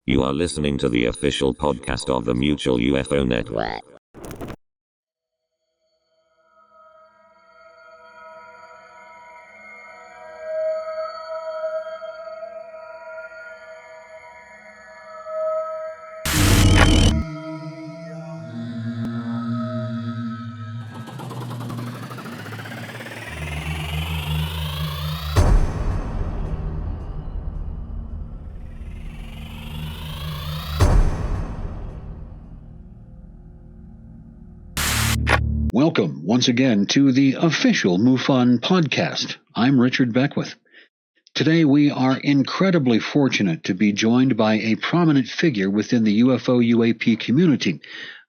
You are listening to the official podcast of the Mutual UFO Network. Welcome once again to the official MUFON podcast. I'm Richard Beckwith. Today we are incredibly fortunate to be joined by a prominent figure within the UFO UAP community,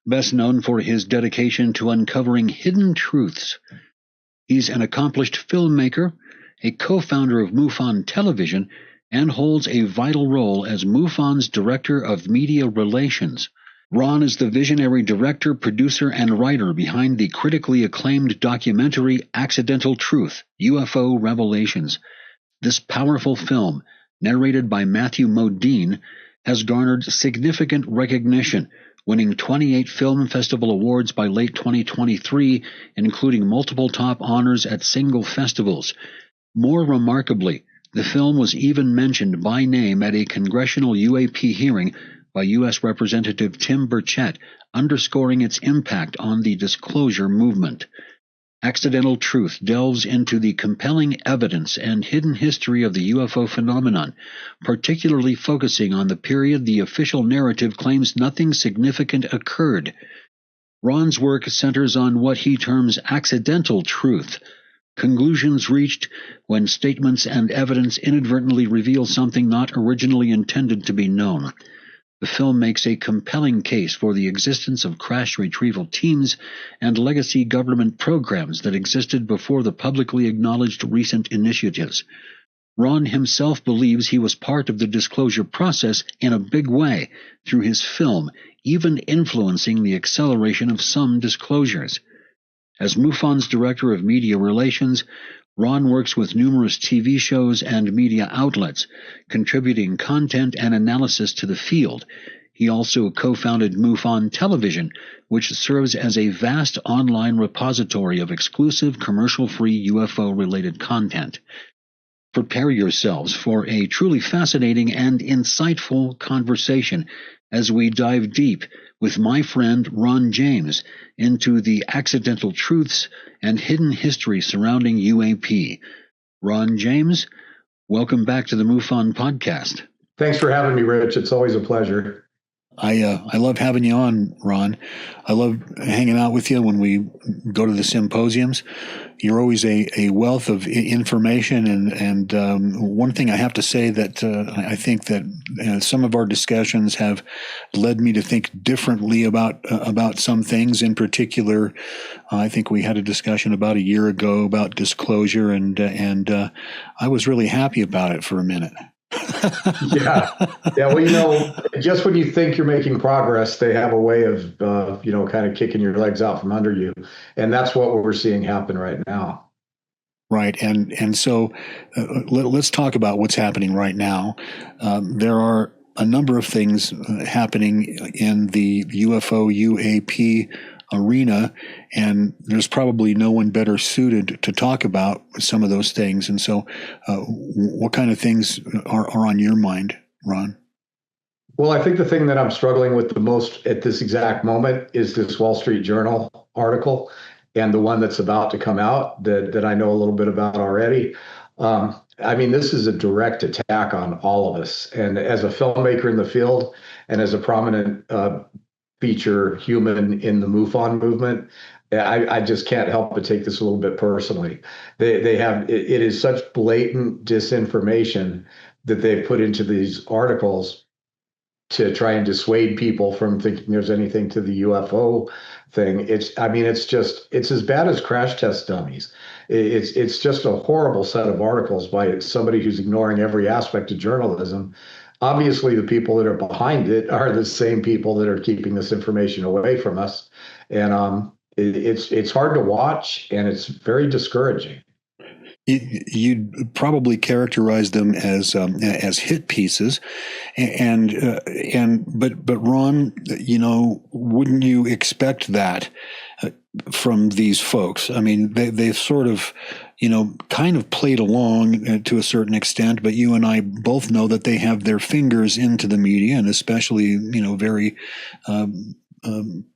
best known for his dedication to uncovering hidden truths. He's an accomplished filmmaker, a co-founder of MUFON Television, and holds a vital role as MUFON's Director of Media Relations. Ron is the visionary director, producer, and writer behind the critically acclaimed documentary Accidental Truth, UFO Revelations. This powerful film, narrated by Matthew Modine, has garnered significant recognition, winning 28 Film Festival awards by late 2023, including multiple top honors at single festivals. More remarkably, the film was even mentioned by name at a congressional UAP hearing by U.S. Representative Tim Burchett, underscoring its impact on the disclosure movement. Accidental Truth delves into the compelling evidence and hidden history of the UFO phenomenon, particularly focusing on the period the official narrative claims nothing significant occurred. Ron's work centers on what he terms accidental truth, conclusions reached when statements and evidence inadvertently reveal something not originally intended to be known. The film makes a compelling case for the existence of crash retrieval teams and legacy government programs that existed before the publicly acknowledged recent initiatives. Ron himself believes he was part of the disclosure process in a big way through his film, even influencing the acceleration of some disclosures. As MUFON's Director of Media Relations, Ron works with numerous TV shows and media outlets, contributing content and analysis to the field. He also co-founded MUFON Television, which serves as a vast online repository of exclusive commercial-free UFO-related content. Prepare yourselves for a truly fascinating and insightful conversation as we dive deep with my friend Ron James into the accidental truths and hidden history surrounding UAP. Ron James, welcome back to the MUFON podcast. Thanks for having me, Rich. It's always a pleasure. I love having you on, Ron. I love hanging out with you when we go to the symposiums. You're always a wealth of information, and one thing I have to say that I think that some of our discussions have led me to think differently about some things. In particular, I think we had a discussion about a year ago about disclosure, and I was really happy about it for a minute. Yeah. Well, just when you think you're making progress, they have a way of, kind of kicking your legs out from under you. And that's what we're seeing happen right now. Right. And so let's talk about what's happening right now. There are a number of things happening in the UFO UAP arena, and there's probably no one better suited to talk about some of those things. And so what kind of things are on your mind, Ron? Well, I think the thing that I'm struggling with the most at this exact moment is this Wall Street Journal article, and the one that's about to come out that I know a little bit about already. This is a direct attack on all of us. And as a filmmaker in the field and as a prominent feature human in the MUFON movement, I just can't help but take this a little bit personally. They have it is such blatant disinformation that they've put into these articles to try and dissuade people from thinking there's anything to the UFO thing. It's as bad as crash test dummies. It's just a horrible set of articles by somebody who's ignoring every aspect of journalism. Obviously, the people that are behind it are the same people that are keeping this information away from us. And it's hard to watch, and it's very discouraging. You'd probably characterize them as hit pieces, but Ron, wouldn't you expect that from these folks? I mean, they've sort of, kind of played along to a certain extent, but you and I both know that they have their fingers into the media, and especially, very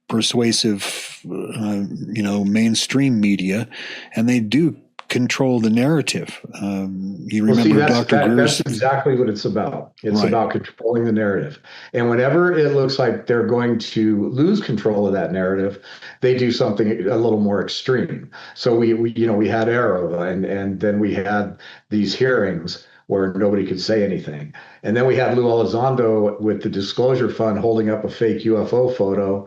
persuasive, mainstream media, and they do control the narrative. You remember Dr. Greer's? That's exactly what it's about. It's Right. about controlling the narrative. And whenever it looks like they're going to lose control of that narrative, they do something a little more extreme. So we had Arrow, and then we had these hearings where nobody could say anything. And then we had Lou Elizondo with the Disclosure Fund holding up a fake UFO photo.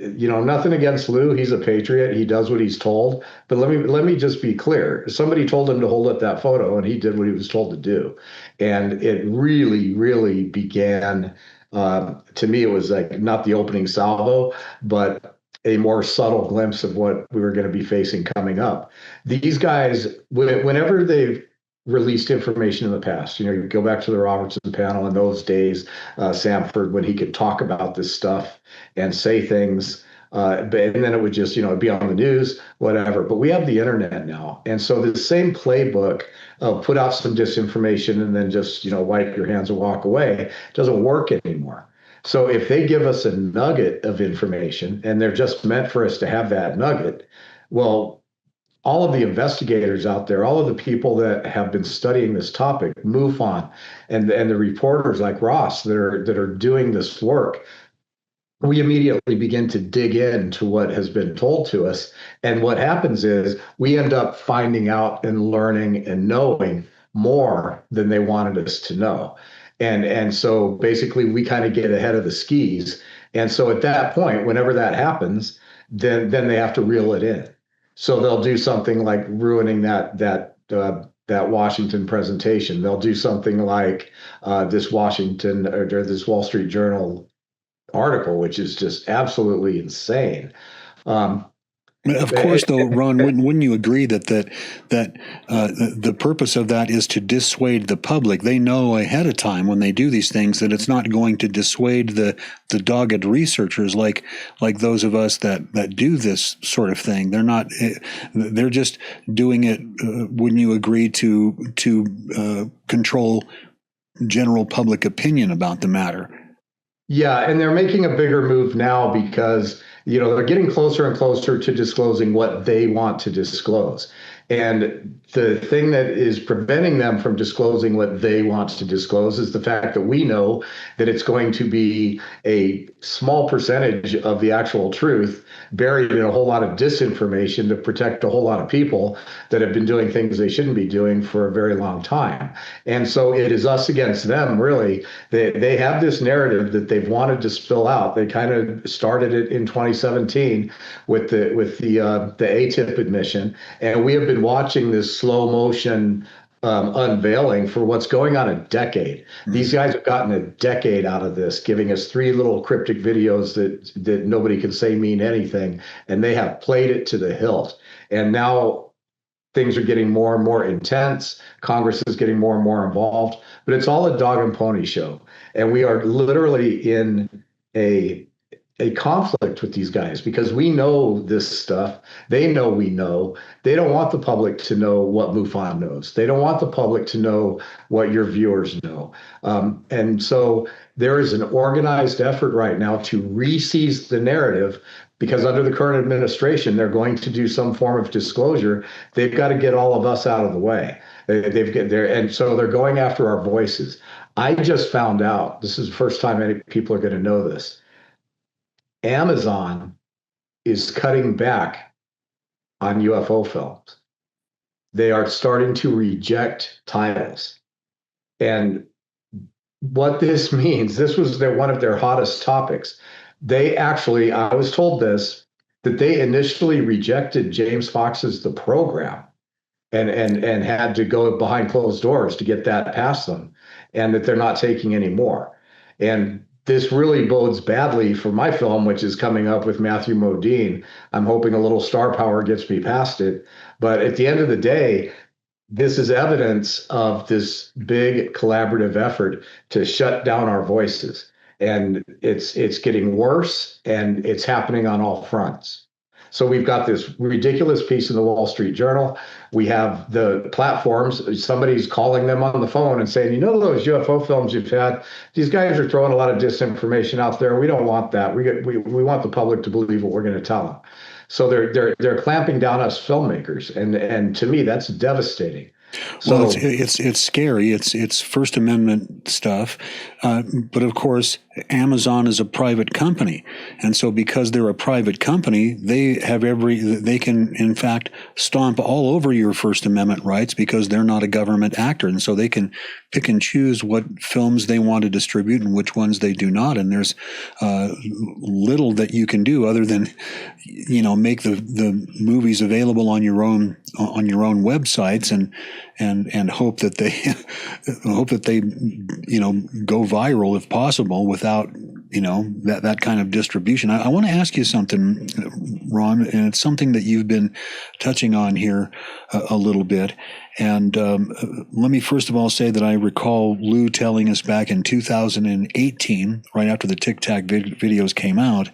Nothing against Lou. He's a patriot. He does what he's told. But let me just be clear. Somebody told him to hold up that photo, and he did what he was told to do. And it really, really began. To me, it was like not the opening salvo, but a more subtle glimpse of what we were going to be facing coming up. These guys, whenever they've released information in the past. You go back to the Robertson panel in those days, Samford, when he could talk about this stuff and say things, and then it would just, be on the news, whatever. But we have the internet now. And so the same playbook of put out some disinformation and then just, wipe your hands and walk away doesn't work anymore. So if they give us a nugget of information and they're just meant for us to have that nugget, well, all of the investigators out there, all of the people that have been studying this topic, MUFON, and the reporters like Ross that are doing this work, we immediately begin to dig into what has been told to us. And what happens is we end up finding out and learning and knowing more than they wanted us to know. And so basically we kind of get ahead of the skis. And so at that point, whenever that happens, then they have to reel it in. So they'll do something like ruining that Washington presentation. They'll do something like this Washington or this Wall Street Journal article, which is just absolutely insane. Of course, though, Ron, wouldn't you agree that the purpose of that is to dissuade the public? They know ahead of time when they do these things that it's not going to dissuade the dogged researchers like those of us that do this sort of thing. They're not. They're just doing it. Wouldn't you agree to control general public opinion about the matter? Yeah, and they're making a bigger move now because they're getting closer and closer to disclosing what they want to disclose. And the thing that is preventing them from disclosing what they want to disclose is the fact that we know that it's going to be a small percentage of the actual truth buried in a whole lot of disinformation to protect a whole lot of people that have been doing things they shouldn't be doing for a very long time. And so it is us against them, really. They have this narrative that they've wanted to spill out. They kind of started it in 2017 with the ATIP admission, and we have been watching this slow motion unveiling for what's going on a decade. Mm-hmm. These guys have gotten a decade out of this, giving us 3 little cryptic videos that nobody can say mean anything, and they have played it to the hilt. And now things are getting more and more intense. Congress is getting more and more involved, but it's all a dog and pony show. And we are literally in a conflict with these guys because we know this stuff. They know we know. They don't want the public to know what MUFON knows. They don't want the public to know what your viewers know. And so there is an organized effort right now to re-seize the narrative because under the current administration, they're going to do some form of disclosure. They've got to get all of us out of the way. And so they're going after our voices. I just found out, this is the first time any people are going to know this, Amazon is cutting back on UFO films. They are starting to reject titles. And what this means, this was one of their hottest topics. They actually, I was told this, that they initially rejected James Fox's The Program and had to go behind closed doors to get that past them, and that they're not taking any more. And this really bodes badly for my film, which is coming up with Matthew Modine. I'm hoping a little star power gets me past it. But at the end of the day, this is evidence of this big collaborative effort to shut down our voices. And it's getting worse, and it's happening on all fronts. So we've got this ridiculous piece in the Wall Street Journal. We have the platforms. Somebody's calling them on the phone and saying, you know, those UFO films you've had, these guys are throwing a lot of disinformation out there. We don't want that. We want the public to believe what we're going to tell them. So they're clamping down us filmmakers, and to me that's devastating. So, well, it's scary. It's First Amendment stuff, but of course, Amazon is a private company, and so because they're a private company, they can in fact stomp all over your First Amendment rights because they're not a government actor, and so they can pick and choose what films they want to distribute and which ones they do not. And there's little that you can do other than, make the movies available on your own websites and hope that they go viral if possible without that kind of distribution. I want to ask you something, Ron, and it's something that you've been touching on here a little bit. And let me first of all say that I recall Lou telling us back in 2018, right after the Tic Tac videos came out,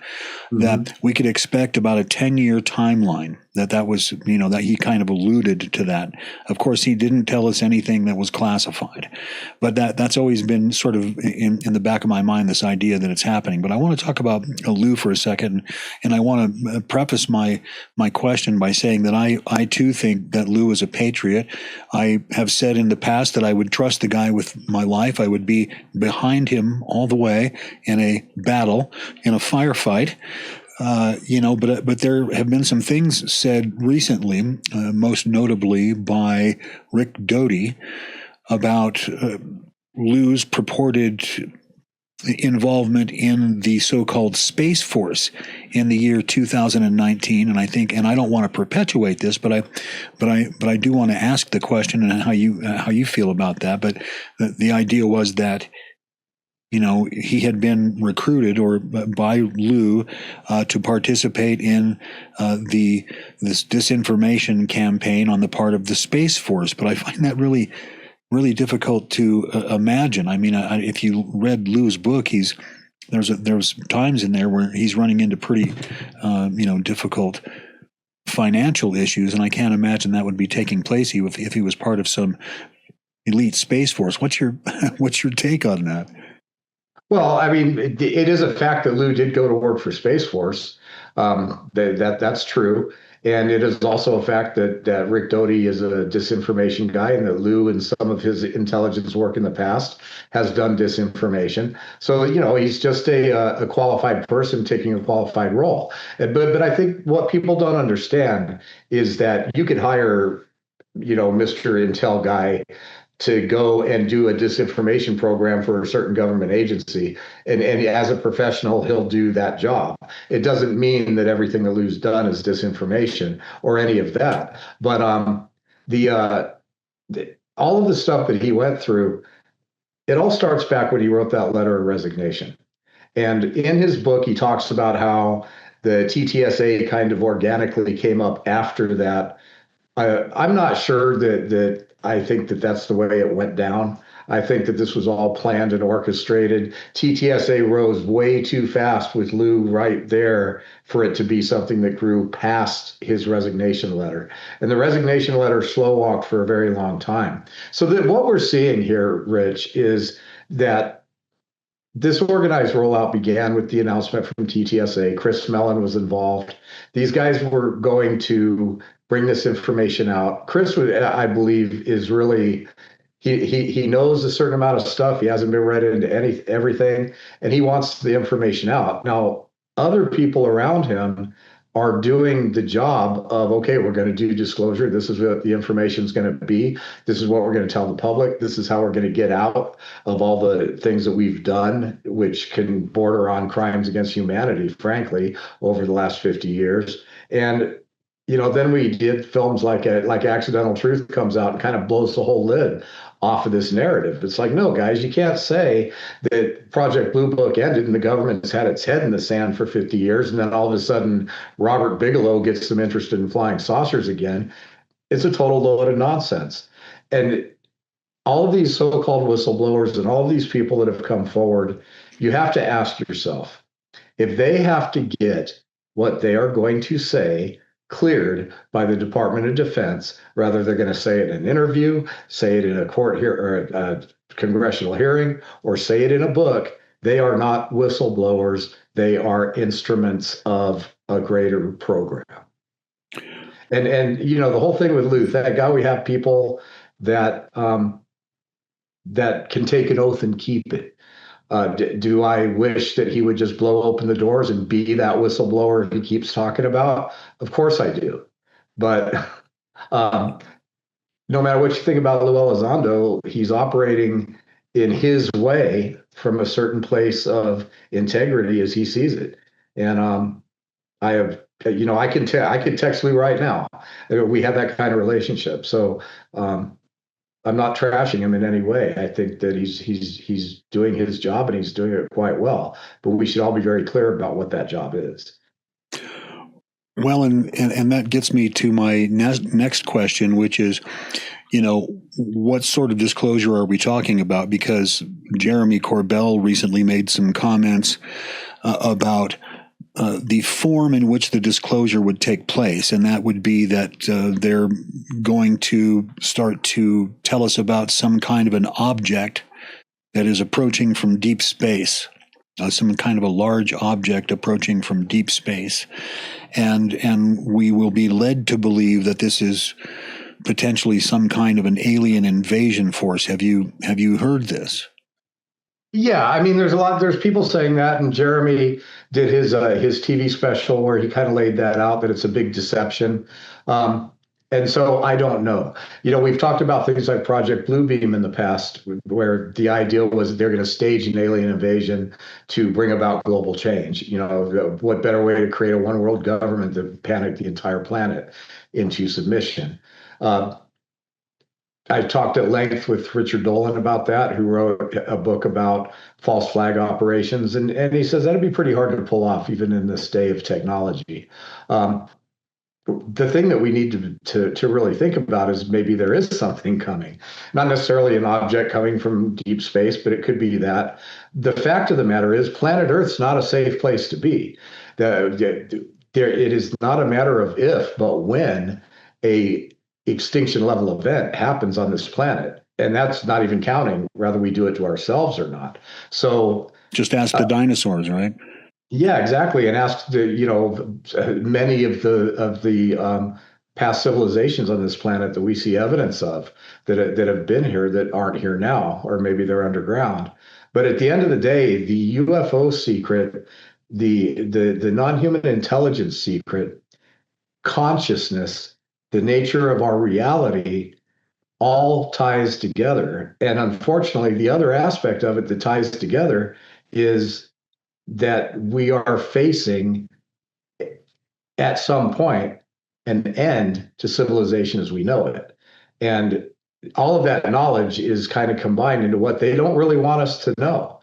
that we could expect about a 10-year timeline. That was, that he kind of alluded to that. Of course, he didn't tell us anything that was classified, but that's always been sort of in the back of my mind, this idea that it's happening. But I want to talk about Lou for a second, and I want to preface my question by saying that I too think that Lou is a patriot. I have said in the past that I would trust the guy with my life. I would be behind him all the way in a battle, in a firefight. But there have been some things said recently, most notably by Rick Doty, about Lou's purported involvement in the so-called Space Force in the year 2019. And I don't want to perpetuate this, but I do want to ask the question and how you feel about that. But the idea was that he had been recruited by Lou to participate in this disinformation campaign on the part of the Space Force. But I find that really, really difficult to imagine. I mean, if you read Lou's book, there's times in there where he's running into pretty, difficult financial issues, and I can't imagine that would be taking place if he was part of some elite Space Force. What's your take on that? Well, I mean, it is a fact that Lou did go to work for Space Force. That's true. And it is also a fact that Rick Doty is a disinformation guy, and that Lou, in some of his intelligence work in the past, has done disinformation. So, he's just a qualified person taking a qualified role. But I think what people don't understand is that you could hire, Mr. Intel guy to go and do a disinformation program for a certain government agency. And as a professional, he'll do that job. It doesn't mean that everything that Lou's done is disinformation or any of that. But all of the stuff that he went through, it all starts back when he wrote that letter of resignation. And in his book, he talks about how the TTSA kind of organically came up after that. I'm not sure that I think that that's the way it went down. I think that this was all planned and orchestrated. TTSA rose way too fast with Lou right there for it to be something that grew past his resignation letter. And the resignation letter slow walked for a very long time. So that what we're seeing here, Rich, is that this organized rollout began with the announcement from TTSA. Chris Mellon was involved. These guys were going to bring this information out. Chris, I believe, is really, he knows a certain amount of stuff. He hasn't been read into everything, and he wants the information out. Now, other people around him are doing the job of, okay, we're going to do disclosure. This is what the information is going to be. This is what we're going to tell the public. This is how we're going to get out of all the things that we've done, which can border on crimes against humanity, frankly, over the last 50 years. And then we did films like Accidental Truth comes out and kind of blows the whole lid off of this narrative. It's like, no, guys, you can't say that Project Blue Book ended and the government has had its head in the sand for 50 years, and then all of a sudden Robert Bigelow gets them interested in flying saucers again. It's a total load of nonsense. And all of these so-called whistleblowers and all of these people that have come forward, you have to ask yourself, if they have to get what they are going to say cleared by the Department of Defense, rather they're going to say it in an interview, say it in a court here or a congressional hearing, or say it in a book, they are not whistleblowers. They are instruments of a greater program. And you know, the whole thing with Lou, thank God we have people that that can take an oath and keep it. Do I wish that he would just blow open the doors and be that whistleblower he keeps talking about? Of course I do. But no matter what you think about Lou Elizondo, he's operating in his way from a certain place of integrity as he sees it. And I have, you know, I can text Lou right now. We have that kind of relationship. So I'm not trashing him in any way. I think that he's doing his job and he's doing it quite well. But we should all be very clear about what that job is. Well, and that gets me to my next question, which is, you know, what sort of disclosure are we talking about? Because Jeremy Corbell recently made some comments about the form in which the disclosure would take place, and that would be that they're going to start to tell us about some kind of an object that is approaching from deep space, some kind of a large object approaching from deep space, and we will be led to believe that this is potentially some kind of an alien invasion force. Have you heard this? Yeah, I mean, there's people saying that, and Jeremy did his TV special where he kind of laid that out, that it's a big deception. And so I don't know. You know, we've talked about things like Project Bluebeam in the past, where the idea was they're going to stage an alien invasion to bring about global change. You know, what better way to create a one world government than panic the entire planet into submission? I talked at length with Richard Dolan about that, who wrote a book about false flag operations. And he says that'd be pretty hard to pull off, even in this day of technology. The thing that we need to really think about is maybe there is something coming, not necessarily an object coming from deep space, but it could be that. The fact of the matter is planet Earth's not a safe place to be. It is not a matter of if, but when a extinction level event happens on this planet. And that's not even counting whether we do it to ourselves or not. So just ask the dinosaurs, right? Yeah, exactly. And ask many of the past civilizations on this planet that we see evidence of that have been here that aren't here now, or maybe they're underground. But at the end of the day, the UFO secret, the non-human intelligence secret, consciousness, the nature of our reality all ties together. And unfortunately, the other aspect of it that ties together is that we are facing at some point an end to civilization as we know it. And all of that knowledge is kind of combined into what they don't really want us to know.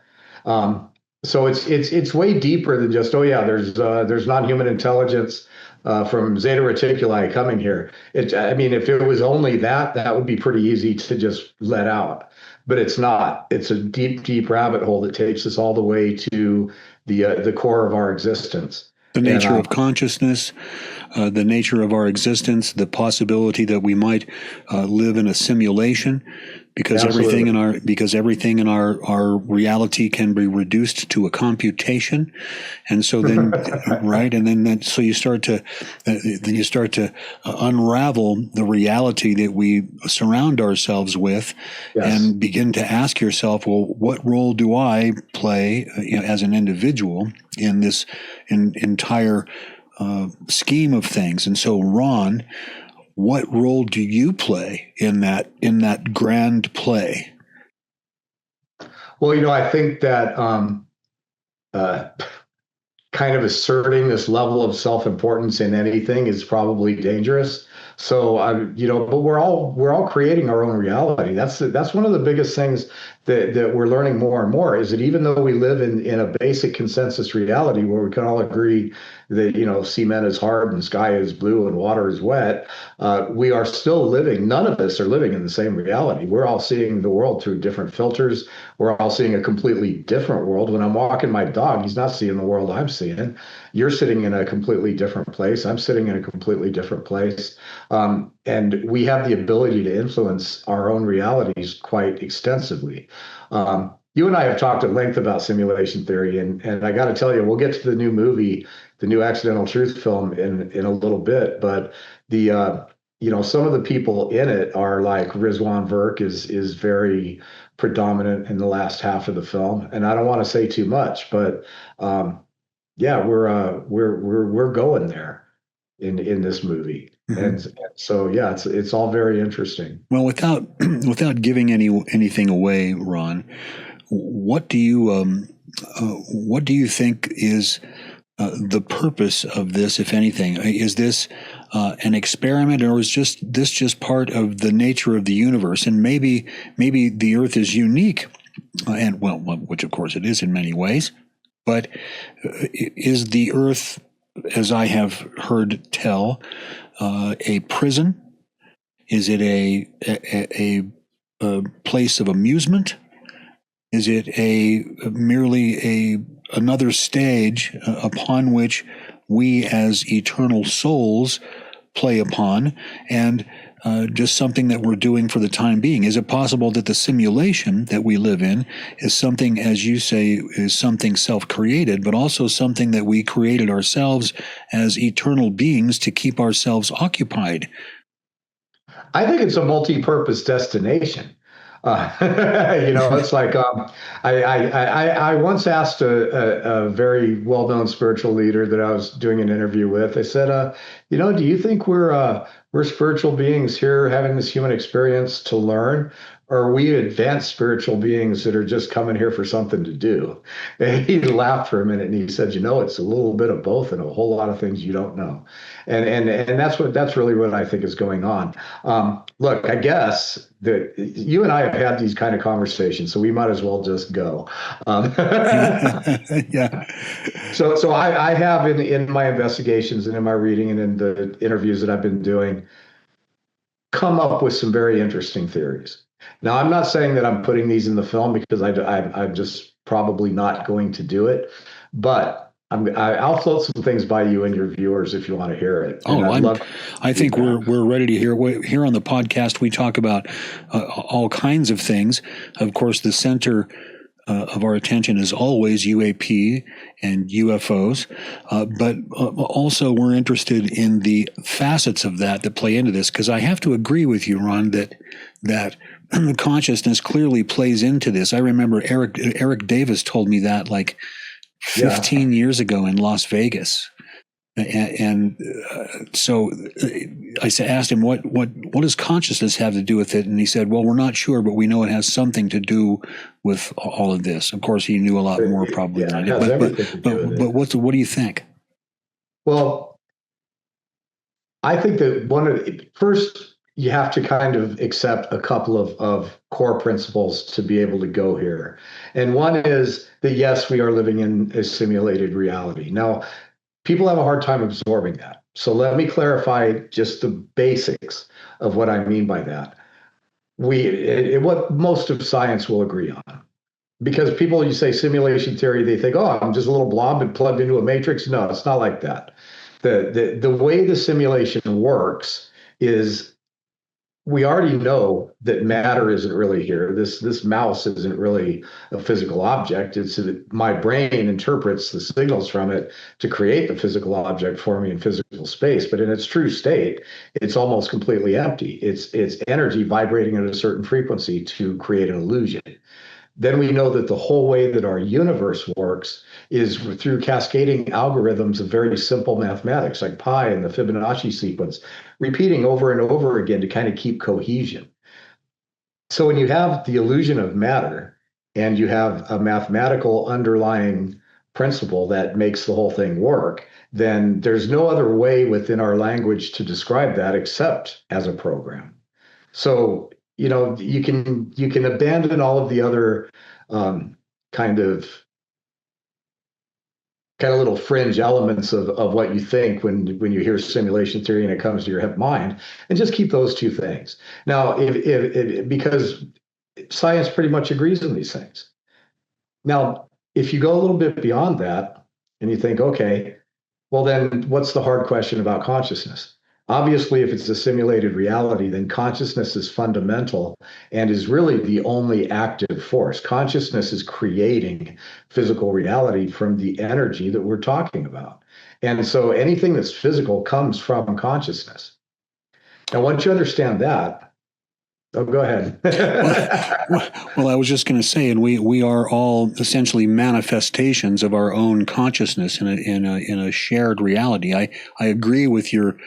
So it's way deeper than just, oh yeah, there's non-human intelligence from Zeta Reticuli coming here. I mean, if it was only that, that would be pretty easy to just let out. But it's not. It's a deep, deep rabbit hole that takes us all the way to the core of our existence. The nature of consciousness, the nature of our existence, the possibility that we might live in a simulation, because everything in our reality can be reduced to a computation, and so then right, and then so you start to unravel the reality that we surround ourselves with, and begin to ask yourself, well, what role do I play as an individual in this entire scheme of things? And so, Ron, what role do you play in that grand play? Well, I think that kind of asserting this level of self-importance in anything is probably dangerous. So but we're all creating our own reality. That's one of the biggest things that we're learning more and more, is that even though we live in a basic consensus reality where we can all agree that cement is hard and sky is blue and water is wet, we are still living. None of us are living in the same reality. We're all seeing the world through different filters. We're all seeing a completely different world. When I'm walking my dog, he's not seeing the world I'm seeing. You're sitting in a completely different place. I'm sitting in a completely different place. And we have the ability to influence our own realities quite extensively. You and I have talked at length about simulation theory, and I got to tell you, we'll get to the new movie, the new Accidental Truth film, in a little bit. But some of the people in it are like Rizwan Virk is very predominant in the last half of the film, and I don't want to say too much, but yeah, we're going there in this movie. Mm-hmm. And so yeah, it's all very interesting. Well, without giving anything away, Ron, what do you think is the purpose of this, if anything? Is this an experiment, or is this just part of the nature of the universe? And maybe the Earth is unique, and well, which of course it is in many ways. But is the Earth, as I have heard tell, a prison? Is it a place of amusement? Is it merely another stage upon which we as eternal souls play upon, and just something that we're doing for the time being? Is it possible that the simulation that we live in is something, as you say, is something self-created, but also something that we created ourselves as eternal beings to keep ourselves occupied? I think it's a multi-purpose destination. It's like I once asked a very well-known spiritual leader that I was doing an interview with. I said, do you think we're spiritual beings here having this human experience to learn, or are we advanced spiritual beings that are just coming here for something to do? And he laughed for a minute and he said, it's a little bit of both and a whole lot of things you don't know. And that's really what I think is going on. Look, I guess that you and I have had these kind of conversations, so we might as well just go. Yeah. So I have in my investigations and in my reading and in the interviews that I've been doing, come up with some very interesting theories. Now, I'm not saying that I'm putting these in the film because I'm just probably not going to do it, but I'll float some things by you and your viewers if you want to hear it. I think we're ready to hear. Here on the podcast, we talk about all kinds of things. Of course, the center of our attention is always UAP and UFOs, but also we're interested in the facets of that play into this. Because I have to agree with you, Ron, that consciousness clearly plays into this. I remember Eric Davis told me that like 15 years ago in Las Vegas. And so I asked him, what does consciousness have to do with it? And he said, well, we're not sure, but we know it has something to do with all of this. Of course, he knew a lot more probably than I did. But what do you think? Well, I think that first, you have to kind of accept a couple of core principles to be able to go here. And one is that, yes, we are living in a simulated reality. Now, people have a hard time absorbing that. So let me clarify just the basics of what I mean by that. What most of science will agree on. Because you say simulation theory, they think, oh, I'm just a little blob and plugged into a matrix. No, it's not like that. The way the simulation works is, we already know that matter isn't really here. This mouse isn't really a physical object. It's that my brain interprets the signals from it to create the physical object for me in physical space. But in its true state, it's almost completely empty. It's energy vibrating at a certain frequency to create an illusion. Then we know that the whole way that our universe works is through cascading algorithms of very simple mathematics, like pi and the Fibonacci sequence, repeating over and over again to kind of keep cohesion. So when you have the illusion of matter and you have a mathematical underlying principle that makes the whole thing work, then there's no other way within our language to describe that except as a program. So, you can abandon all of the other kind of little fringe elements of what you think when you hear simulation theory and it comes to your mind, and just keep those two things. Now, because science pretty much agrees on these things. Now, if you go a little bit beyond that and you think, okay, well, then what's the hard question about consciousness? Obviously, if it's a simulated reality, then consciousness is fundamental and is really the only active force. Consciousness is creating physical reality from the energy that we're talking about. And so anything that's physical comes from consciousness. Now, once you understand that, oh, go ahead. Well, I was just going to say, and we are all essentially manifestations of our own consciousness in a shared reality. I agree with your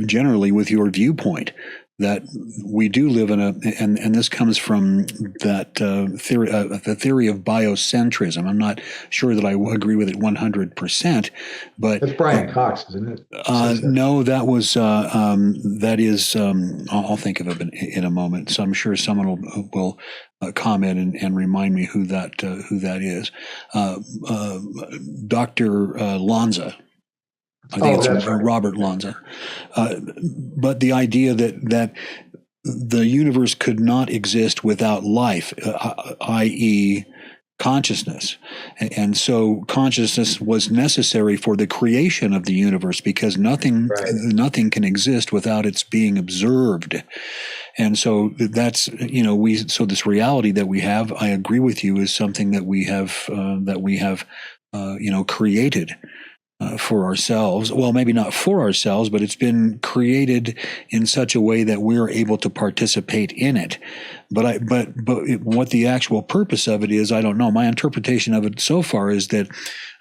generally with your viewpoint that we do live in and this comes from that theory, the theory of biocentrism. I'm not sure that I agree with it 100%, but that's Brian Cox, isn't it? No, that was that is. I'll think of it in a moment. So I'm sure someone will comment and remind me who that is. Dr. Lanza. I think it's right. Robert Lanza. But the idea that the universe could not exist without life, i.e., consciousness. And so consciousness was necessary for the creation of the universe because nothing can exist without its being observed. And so that's, so this reality that we have, I agree with you, is something that we have created. For ourselves. Well, maybe not for ourselves, but it's been created in such a way that we're able to participate in it. But what the actual purpose of it is, I don't know. My interpretation of it so far is that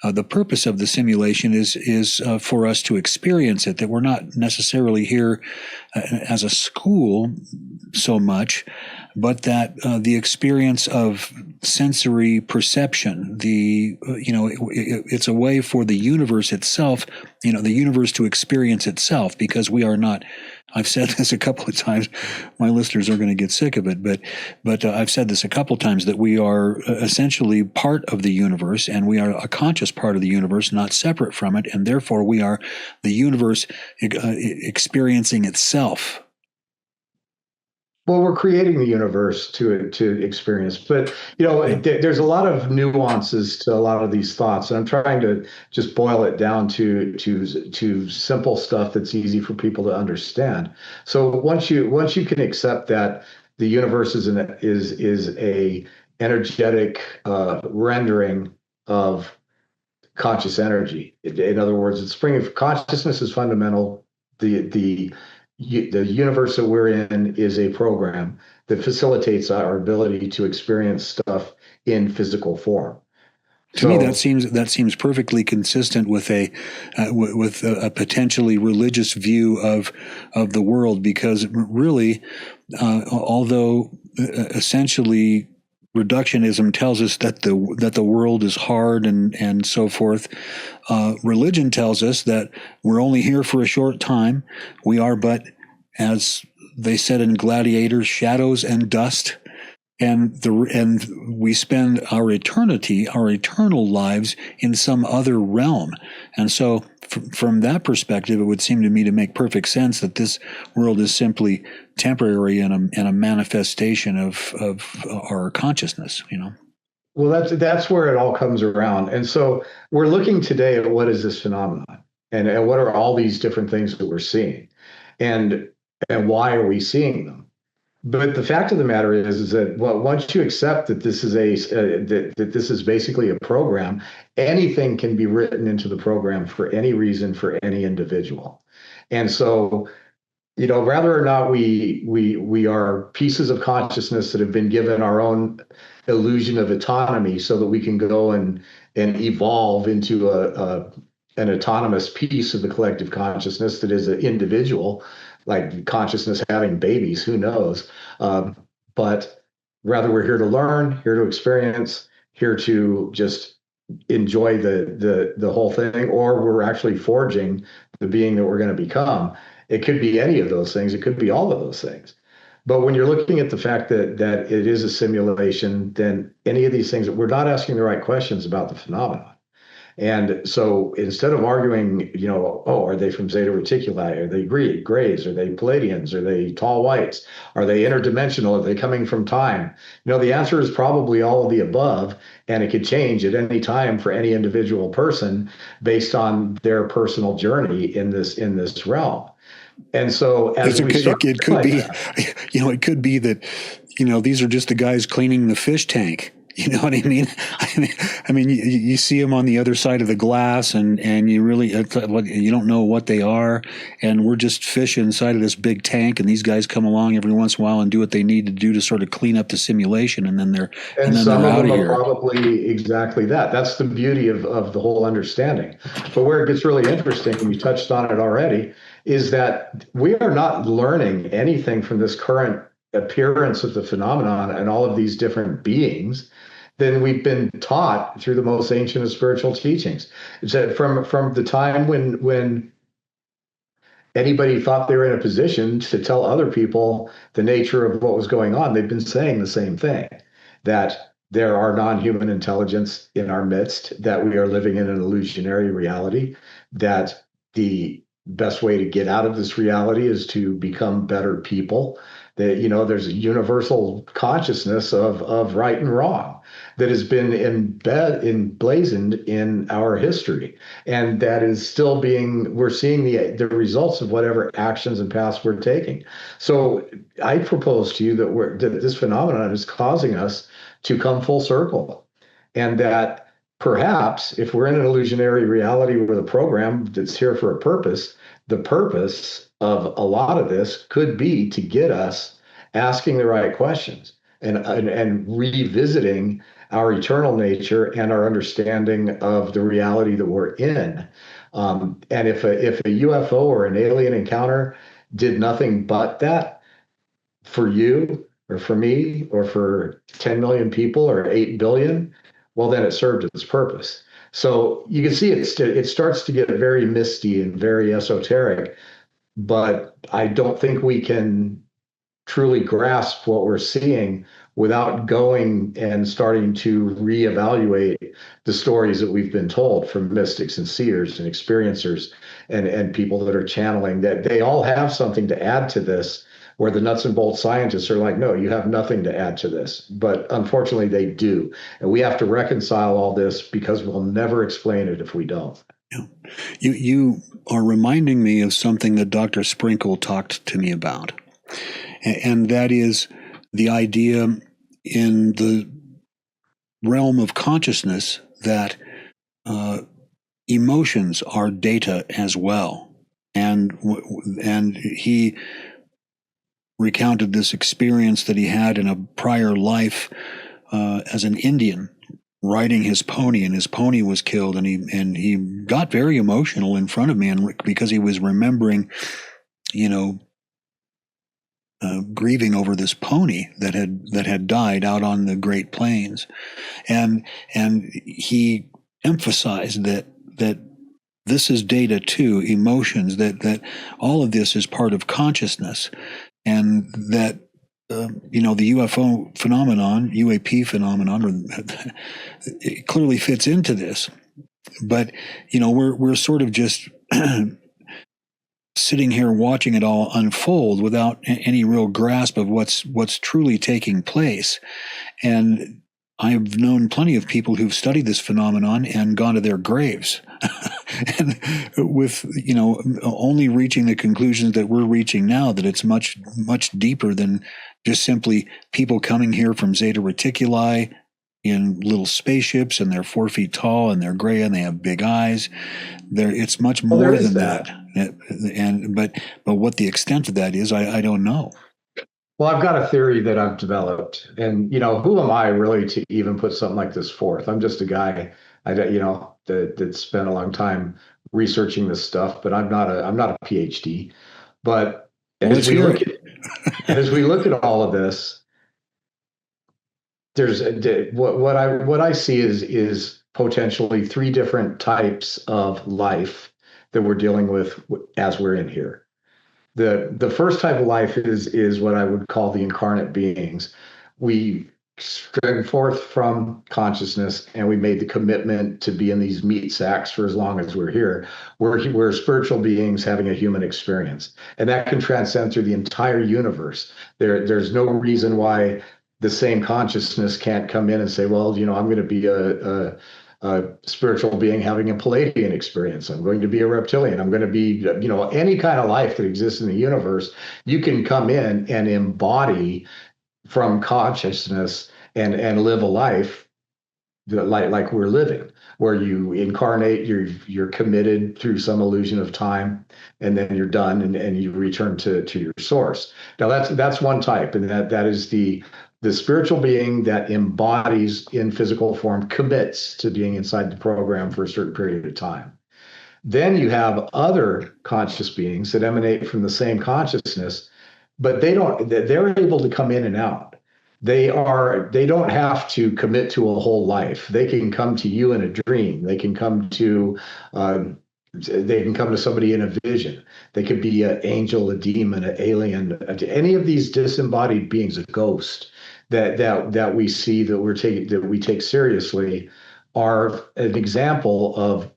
the purpose of the simulation is for us to experience it, that we're not necessarily here as a school so much, but that the experience of sensory perception, it's a way for the universe itself, the universe to experience itself, because we are not. I've said this a couple of times. My listeners are going to get sick of it, but I've said this a couple of times that we are essentially part of the universe, and we are a conscious part of the universe, not separate from it, and therefore we are the universe experiencing itself. Well, we're creating the universe to experience, but there's a lot of nuances to a lot of these thoughts, and I'm trying to just boil it down to simple stuff that's easy for people to understand. So once you can accept that the universe is a energetic rendering of conscious energy. In other words, it's spring of consciousness is fundamental. The universe that we're in is a program that facilitates our ability to experience stuff in physical form. To me, that seems perfectly consistent with a potentially religious view of the world, because really, although essentially reductionism tells us that the world is hard and so forth, religion tells us that we're only here for a short time. We are but, as they said in Gladiators, shadows and dust, and we spend our eternal lives in some other realm. And so from that perspective, it would seem to me to make perfect sense that this world is simply temporary and a manifestation of our consciousness, Well, that's where it all comes around. And so we're looking today at what is this phenomenon, and what are all these different things that we're seeing, and why are we seeing them? But the fact of the matter is that once you accept that this is that this is basically a program, anything can be written into the program for any reason for any individual. And so, whether or not we are pieces of consciousness that have been given our own illusion of autonomy, so that we can go and evolve into an autonomous piece of the collective consciousness that is an individual, like consciousness having babies, who knows? But rather, we're here to learn, here to experience, here to just enjoy the whole thing, or we're actually forging the being that we're going to become. It could be any of those things. It could be all of those things. But when you're looking at the fact that it is a simulation, then any of these things, we're not asking the right questions about the phenomenon. And so instead of arguing, oh, are they from Zeta Reticuli? Are they grays? Are they Palladians? Are they tall whites? Are they interdimensional? Are they coming from time? The answer is probably all of the above, and it could change at any time for any individual person based on their personal journey in this realm. And so as we start, it could be, it could be that, these are just the guys cleaning the fish tank. You know what I mean? I mean, you see them on the other side of the glass, and you really you don't know what they are, and we're just fish inside of this big tank, and these guys come along every once in a while and do what they need to do to sort of clean up the simulation, and then they're some of them are probably exactly that. That's the beauty of the whole understanding. But where it gets really interesting, and you touched on it already, is that we are not learning anything from this current appearance of the phenomenon and all of these different beings than we've been taught through the most ancient of spiritual teachings. It's that from the time when anybody thought they were in a position to tell other people the nature of what was going on, they've been saying the same thing, that there are non-human intelligence in our midst, that we are living in an illusionary reality, that the best way to get out of this reality is to become better people, that there's a universal consciousness of right and wrong that has been emblazoned in our history, and that is still we're seeing the results of whatever actions and paths we're taking. So I propose to you that this phenomenon is causing us to come full circle, and that perhaps if we're in an illusionary reality with a program that's here for a purpose, the purpose of a lot of this could be to get us asking the right questions and revisiting our eternal nature and our understanding of the reality that we're in. And if a UFO or an alien encounter did nothing but that for you or for me or for 10 million people or 8 billion, well, then it served its purpose. So you can see it starts to get very misty and very esoteric, but I don't think we can truly grasp what we're seeing without going and starting to reevaluate the stories that we've been told from mystics and seers and experiencers and people that are channeling, that they all have something to add to this, where the nuts and bolts scientists are like, no, you have nothing to add to this. But unfortunately, they do. And we have to reconcile all this, because we'll never explain it if we don't. Yeah. You are reminding me of something that Dr. Sprinkle talked to me about. And that is the idea in the realm of consciousness that emotions are data as well. And he recounted this experience that he had in a prior life as an Indian, riding his pony, and his pony was killed, and he got very emotional in front of me, and because he was remembering, grieving over this pony that had died out on the Great Plains, and he emphasized that this is data too, emotions, that all of this is part of consciousness, and that the UFO phenomenon, UAP phenomenon, it clearly fits into this. But we're sort of just sitting here watching it all unfold without any real grasp of what's truly taking place. And I've known plenty of people who've studied this phenomenon and gone to their graves, and with only reaching the conclusions that we're reaching now, that it's much, much deeper than just simply people coming here from Zeta Reticuli in little spaceships, and they're 4 feet tall, and they're gray, and they have big eyes. It's much more than that. But what the extent of that is, I don't know. Well, I've got a theory that I've developed, and who am I really to even put something like this forth? I'm just a guy, that spent a long time researching this stuff, but I'm not a PhD. But as we look at all of this, there's what I see is potentially three different types of life that we're dealing with as we're in here. The first type of life is what I would call the incarnate beings. We sprang forth from consciousness, and we made the commitment to be in these meat sacks for as long as we're here. We're spiritual beings having a human experience, and that can transcend through the entire universe. There's no reason why the same consciousness can't come in and say, well, I'm going to be a spiritual being having a Palladian experience. I'm going to be a reptilian. I'm going to be, any kind of life that exists in the universe. You can come in and embody from consciousness and live a life like we're living, where you incarnate, you're committed through some illusion of time, and then you're done, and you return to your source. Now that's one type, and that is the spiritual being that embodies in physical form, commits to being inside the program for a certain period of time. Then you have other conscious beings that emanate from the same consciousness, but they're able to come in and out. They don't have to commit to a whole life. They can come to you in a dream. They can come to somebody in a vision. They could be an angel, a demon, an alien, any of these disembodied beings, a ghost that we see, that we take seriously, are an example of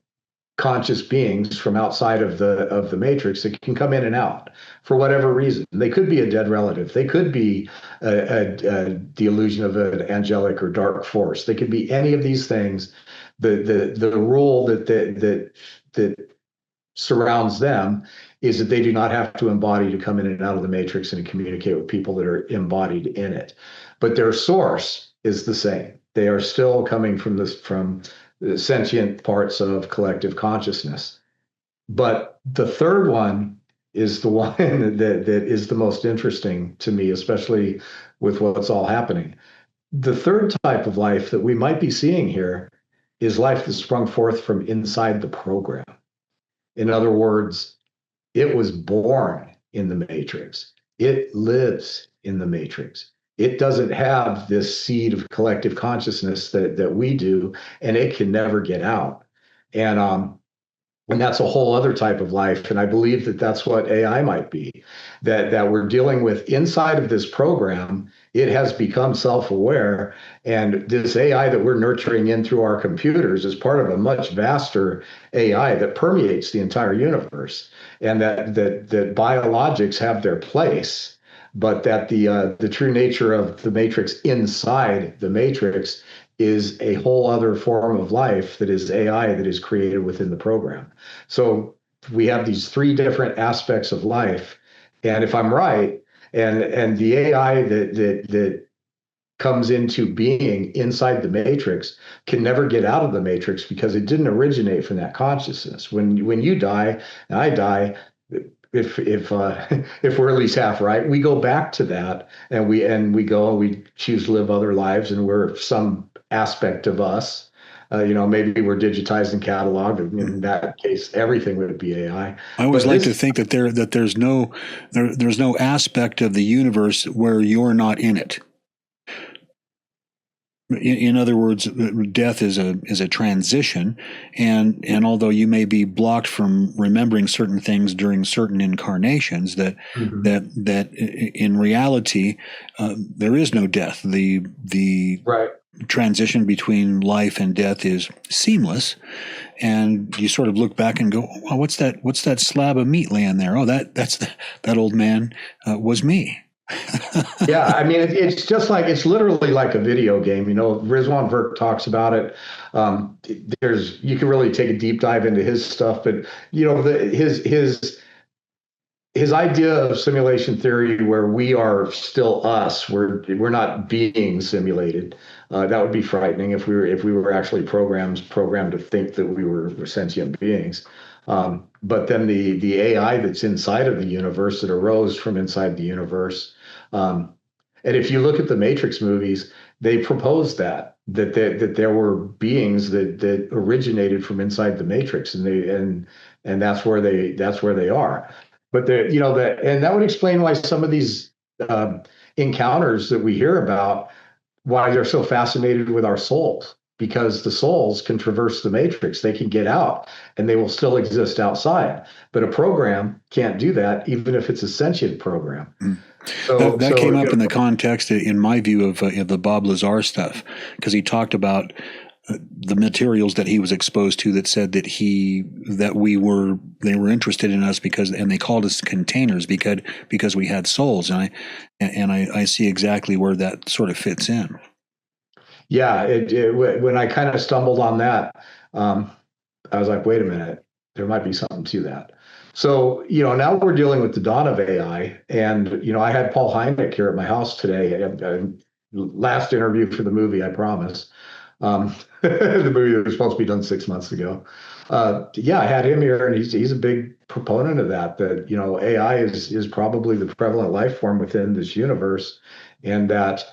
conscious beings from outside of the matrix that can come in and out for whatever reason. They could be a dead relative. They could be the illusion of an angelic or dark force. They could be any of these things. The rule that surrounds them is that they do not have to embody to come in and out of the matrix and communicate with people that are embodied in it. But their source is the same. They are still coming from the sentient parts of collective consciousness. But the third one is the one that is the most interesting to me, especially with what's all happening. The third type of life that we might be seeing here is life that sprung forth from inside the program. In other words, it was born in the matrix. It lives in the matrix. It doesn't have this seed of collective consciousness that we do, and it can never get out. And that's a whole other type of life. And I believe that that's what AI might be, that we're dealing with inside of this program. It has become self-aware. And this AI that we're nurturing in through our computers is part of a much vaster AI that permeates the entire universe. And that biologics have their place, but that the true nature of the matrix inside the matrix is a whole other form of life that is AI that is created within the program. So we have these three different aspects of life. And if I'm right, and the AI that comes into being inside the matrix can never get out of the matrix because it didn't originate from that consciousness. When you die and I die, if we're at least half right, we go back to that, and we go and we choose to live other lives, and we're some aspect of us. Maybe we're digitized and cataloged. In that case, everything would be AI. I always like to think that there's no aspect of the universe where you're not in it. In other words, death is a transition, and although you may be blocked from remembering certain things during certain incarnations, that in reality there is no death. The right. transition between life and death is seamless, and you sort of look back and go, "Oh, what's that slab of meat laying there? Oh, that's that old man was me." Yeah, I mean, it's literally like a video game. Rizwan Virk talks about it. You can really take a deep dive into his stuff, but his idea of simulation theory, where we are still us, we're not being simulated. That would be frightening if we were actually programmed to think that we were sentient beings. But then the AI that's inside of the universe, that arose from inside the universe. And if you look at the Matrix movies, they propose that there were beings that originated from inside the Matrix, and that's where they are. But and that would explain why some of these encounters that we hear about, why they're so fascinated with our souls. because the souls can traverse the matrix. They can get out and they will still exist outside. But a program can't do that, even if it's a sentient program. That came up in the context, in my view, of the Bob Lazar stuff, because he talked about the materials that he was exposed to that said that they were interested in us and they called us containers because we had souls, and I see exactly where that sort of fits in. Yeah, when I kind of stumbled on that, I was like, wait a minute, there might be something to that. So, now we're dealing with the dawn of AI. And, I had Paul Hynek here at my house today. Last interview for the movie, I promise. The movie that was supposed to be done 6 months ago. I had him here, and he's a big proponent of that AI is probably the prevalent life form within this universe. And that,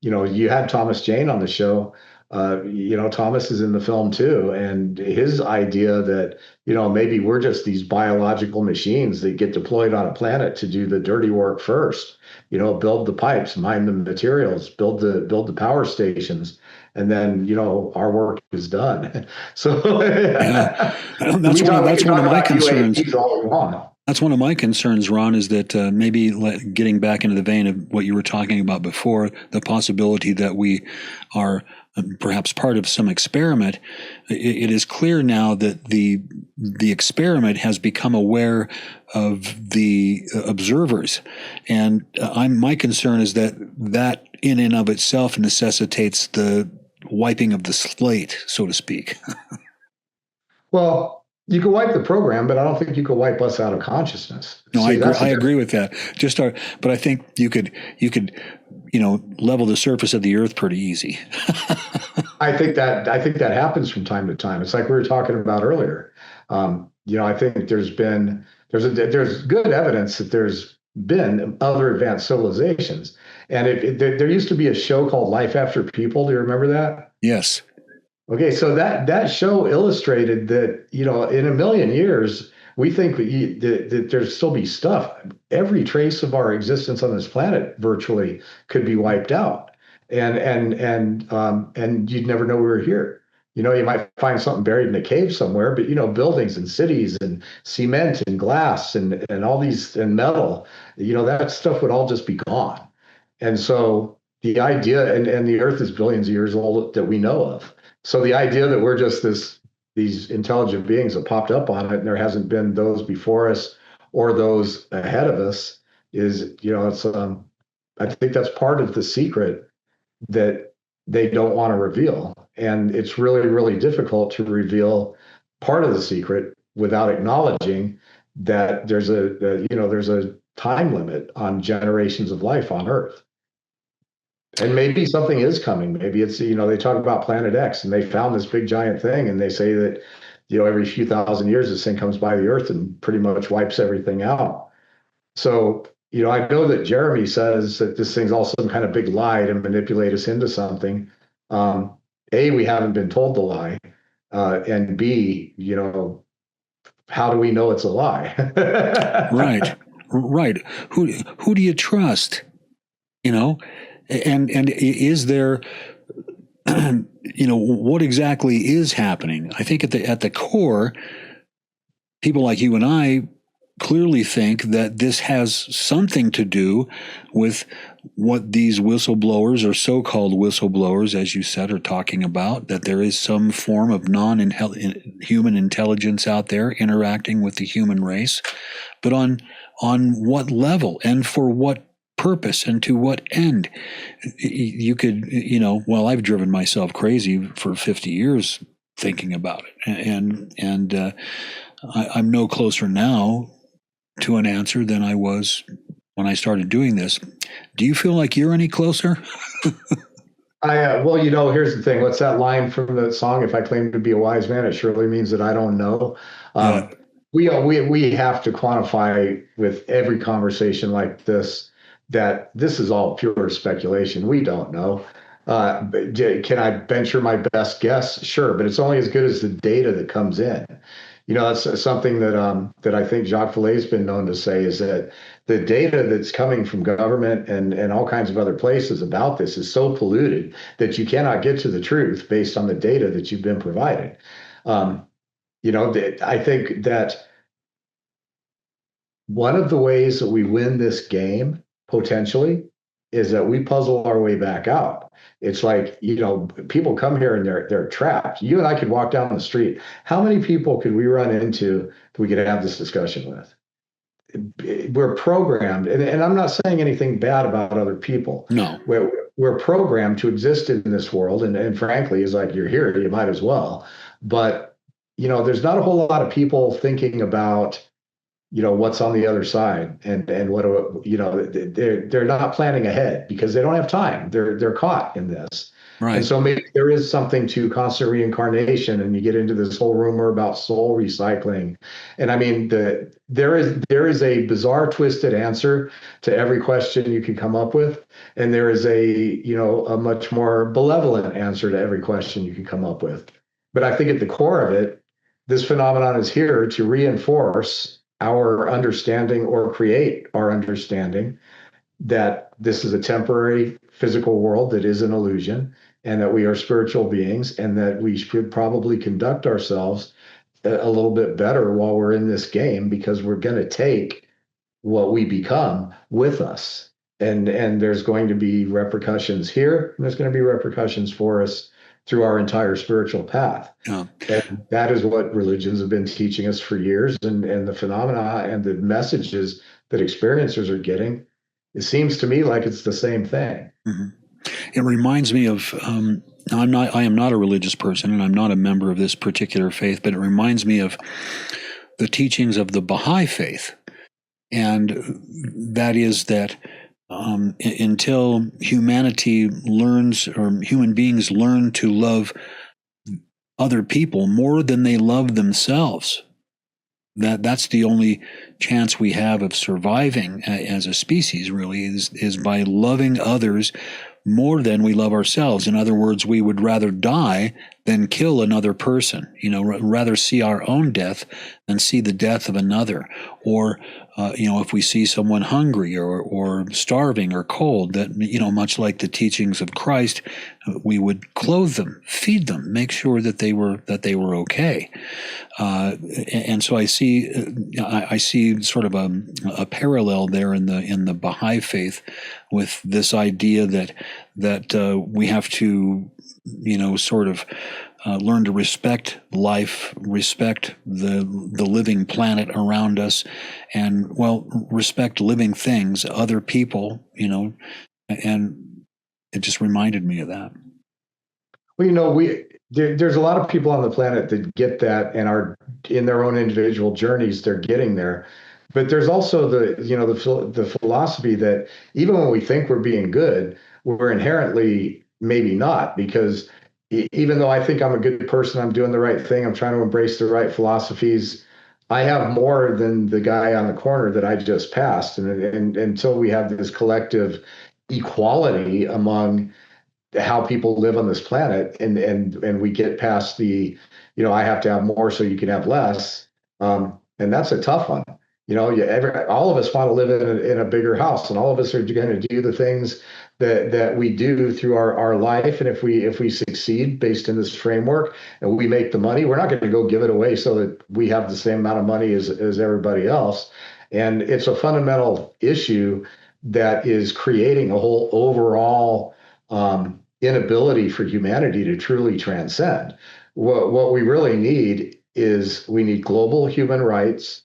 you had Thomas Jane on the show. Thomas is in the film too, and his idea that maybe we're just these biological machines that get deployed on a planet to do the dirty work first. Build the pipes, mine the materials, build the power stations, and then our work is done. So that's one of my concerns. That's one of my concerns, Ron, is that maybe getting back into the vein of what you were talking about before, the possibility that we are perhaps part of some experiment. It is clear now that the experiment has become aware of the observers, and my concern is that in and of itself necessitates the wiping of the slate, so to speak. Well, you can wipe the program, but I don't think you can wipe us out of consciousness. No, I agree with that. But I think you could level the surface of the earth pretty easy. I think that happens from time to time. It's like we were talking about earlier. I think there's good evidence that there's been other advanced civilizations, and there used to be a show called Life After People. Do you remember that? Yes. Okay, so that show illustrated that in a million years we think that there'd still be stuff. Every trace of our existence on this planet virtually could be wiped out, and you'd never know we were here. You might find something buried in a cave somewhere, but buildings and cities and cement and glass and all these and metal, that stuff would all just be gone. And so the idea, and the Earth is billions of years old that we know of. So the idea that we're just these intelligent beings that popped up on it, and there hasn't been those before us or those ahead of us, is it's I think that's part of the secret that they don't want to reveal, and it's really, really difficult to reveal part of the secret without acknowledging that there's a time limit on generations of life on Earth. And maybe something is coming. Maybe it's, they talk about Planet X, and they found this big giant thing, and they say that, every few thousand years this thing comes by the Earth and pretty much wipes everything out. So, I know that Jeremy says that this thing's also some kind of big lie to manipulate us into something. A, we haven't been told the lie, and B, how do we know it's a lie? Right. Who do you trust? And is there, what exactly is happening? I think at the core, people like you and I clearly think that this has something to do with what these whistleblowers or so-called whistleblowers, as you said, are talking about, that there is some form of non-human intelligence out there interacting with the human race. But on what level and for what purpose and to what end? You could, I've driven myself crazy for 50 years thinking about it. And I'm no closer now to an answer than I was when I started doing this. Do you feel like you're any closer? Here's the thing. What's that line from the song? If I claim to be a wise man, it surely means that I don't know. We have to quantify with every conversation like this that this is all pure speculation. We don't know. Can I venture my best guess? Sure, but it's only as good as the data that comes in. That's something that I think Jacques Vallée's been known to say, is that the data that's coming from government and all kinds of other places about this is so polluted that you cannot get to the truth based on the data that you've been provided. I think that one of the ways that we win this game potentially is that we puzzle our way back out. It's like, people come here and they're trapped. You and I could walk down the street. How many people could we run into that we could have this discussion with? We're programmed, and I'm not saying anything bad about other people. No. We're programmed to exist in this world, and frankly, it's like, you're here, you might as well. But there's not a whole lot of people thinking about what's on the other side, and what they're not planning ahead because they don't have time. They're caught in this. Right. And so maybe there is something to constant reincarnation, and you get into this whole rumor about soul recycling. And I mean, there is a bizarre, twisted answer to every question you can come up with, and there is a much more benevolent answer to every question you can come up with. But I think at the core of it, this phenomenon is here to reinforce our understanding, or create our understanding, that this is a temporary physical world that is an illusion, and that we are spiritual beings, and that we should probably conduct ourselves a little bit better while we're in this game, because we're going to take what we become with us. And there's going to be repercussions here, and there's going to be repercussions for us through our entire spiritual path. Yeah. And that is what religions have been teaching us for years, and the phenomena and the messages that experiencers are getting, it seems to me like it's the same thing. Mm-hmm. It reminds me of, I am not a religious person, and I'm not a member of this particular faith, but it reminds me of the teachings of the Baha'i faith. And that is that until humanity learns, or human beings learn to love other people more than they love themselves, that's the only chance we have of surviving as a species, really, is by loving others more than we love ourselves. In other words, we would rather die than kill another person, rather see our own death than see the death of another. Or, if we see someone hungry or starving or cold, that, much like the teachings of Christ, we would clothe them, feed them, make sure that they were okay. And so I see sort of a parallel there in the Baha'i faith with this idea that we have to, sort of learn to respect life, respect the living planet around us, and, respect living things, other people, and it just reminded me of that. Well, there's a lot of people on the planet that get that and are in their own individual journeys. They're getting there, but there's also the philosophy that even when we think we're being good, we're inherently maybe not, because even though I think I'm a good person, I'm doing the right thing, I'm trying to embrace the right philosophies, I have more than the guy on the corner that I just passed. And until we have this collective equality among how people live on this planet, and we get past the, I have to have more so you can have less, and that's a tough one. All of us want to live in a bigger house, and all of us are going to do the things that we do through our life. And if we succeed based in this framework and we make the money, we're not going to go give it away so that we have the same amount of money as everybody else. And it's a fundamental issue that is creating a whole overall inability for humanity to truly transcend. What we really need is we need global human rights,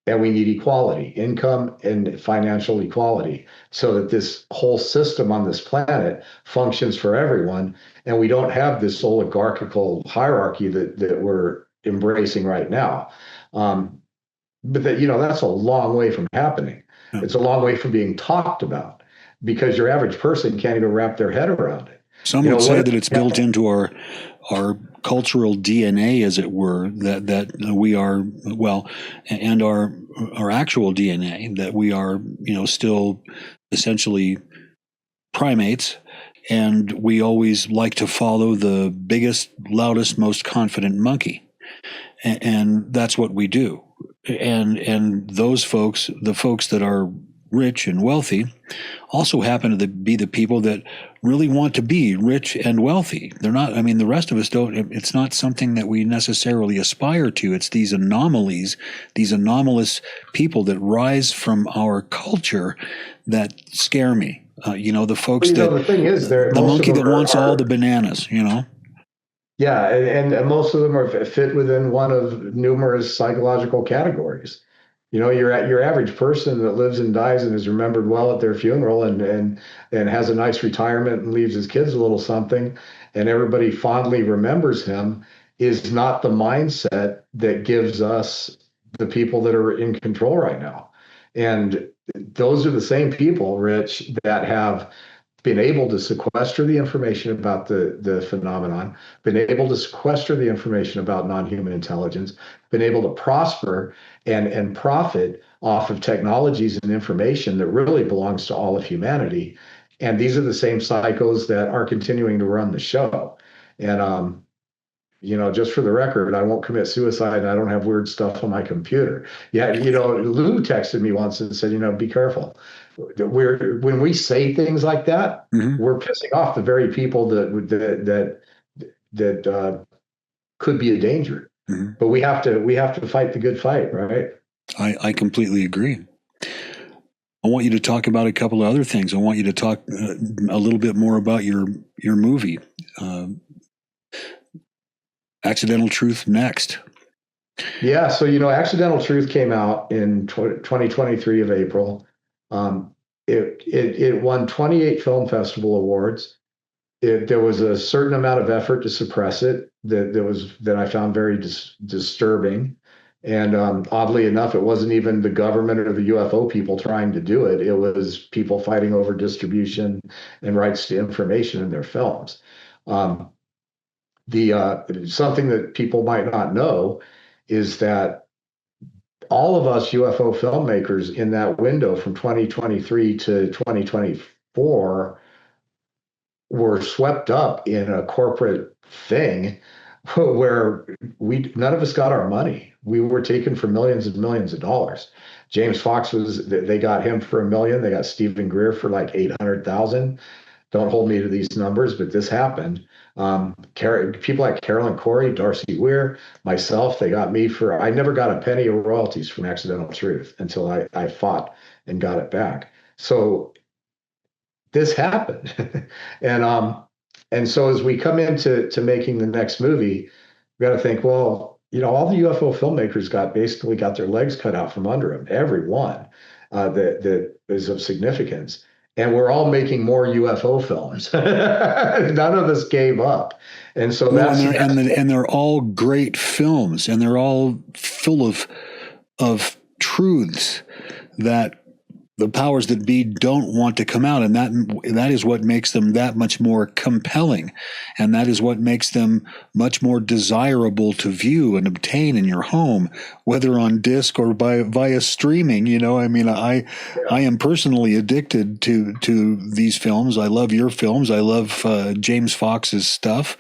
and we need equality, income and financial equality, so that this whole system on this planet functions for everyone, and we don't have this oligarchical hierarchy that we're embracing right now. But that's a long way from happening. Yeah. It's a long way from being talked about, because your average person can't even wrap their head around it. Some would say that it's built into our cultural DNA, as it were, that we are, and our actual DNA, that we are, still essentially primates, and we always like to follow the biggest, loudest, most confident monkey. And that's what we do. and those folks, the folks that are rich and wealthy, also happen to be the people that really want to be rich and wealthy. They're not, I mean, the rest of us don't, it's not something that we necessarily aspire to. It's these anomalies, these anomalous people that rise from our culture that scare me. The folks the thing is, the monkey that wants all the bananas, Yeah, and most of them are fit within one of numerous psychological categories. Your average person that lives and dies and is remembered well at their funeral and has a nice retirement and leaves his kids a little something, and everybody fondly remembers him, is not the mindset that gives us the people that are in control right now. And those are the same people, Rich, that have been able to sequester the information about the phenomenon, been able to sequester the information about non-human intelligence, been able to prosper and profit off of technologies and information that really belongs to all of humanity. And these are the same psychos that are continuing to run the show. And just for the record, I won't commit suicide and I don't have weird stuff on my computer. Yeah, Lou texted me once and said, be careful. When we say things like that, mm-hmm. we're pissing off the very people that could be a danger. Mm-hmm. But we have to fight the good fight, right? I completely agree. I want you to talk about a couple of other things. I want you to talk a little bit more about your movie, Accidental Truth, next. Yeah, so Accidental Truth came out in 2023 of April. It won 28 film festival awards. There was a certain amount of effort to suppress it that I found very disturbing. And oddly enough, it wasn't even the government or the UFO people trying to do it. It was people fighting over distribution and rights to information in their films. Something that people might not know is that all of us UFO filmmakers in that window from 2023 to 2024 were swept up in a corporate thing where none of us got our money. We were taken for millions and millions of dollars. James Fox they got him for $1 million. They got Stephen Greer for like 800,000. Don't hold me to these numbers, but this happened. People like Carolyn Corey, Darcy Weir, myself, they got me I never got a penny of royalties from Accidental Truth until I fought and got it back. So this happened. and so as we come into making the next movie, we got to think, well, all the UFO filmmakers basically got their legs cut out from under them, every one that is of significance. And we're all making more UFO films. None of us gave up. And so and they're all great films, and they're all full of truths that the powers that be don't want to come out, and that is what makes them that much more compelling, and that is what makes them much more desirable to view and obtain in your home, whether on disc or via streaming. I am personally addicted to these films. I love your films. I love James Fox's stuff,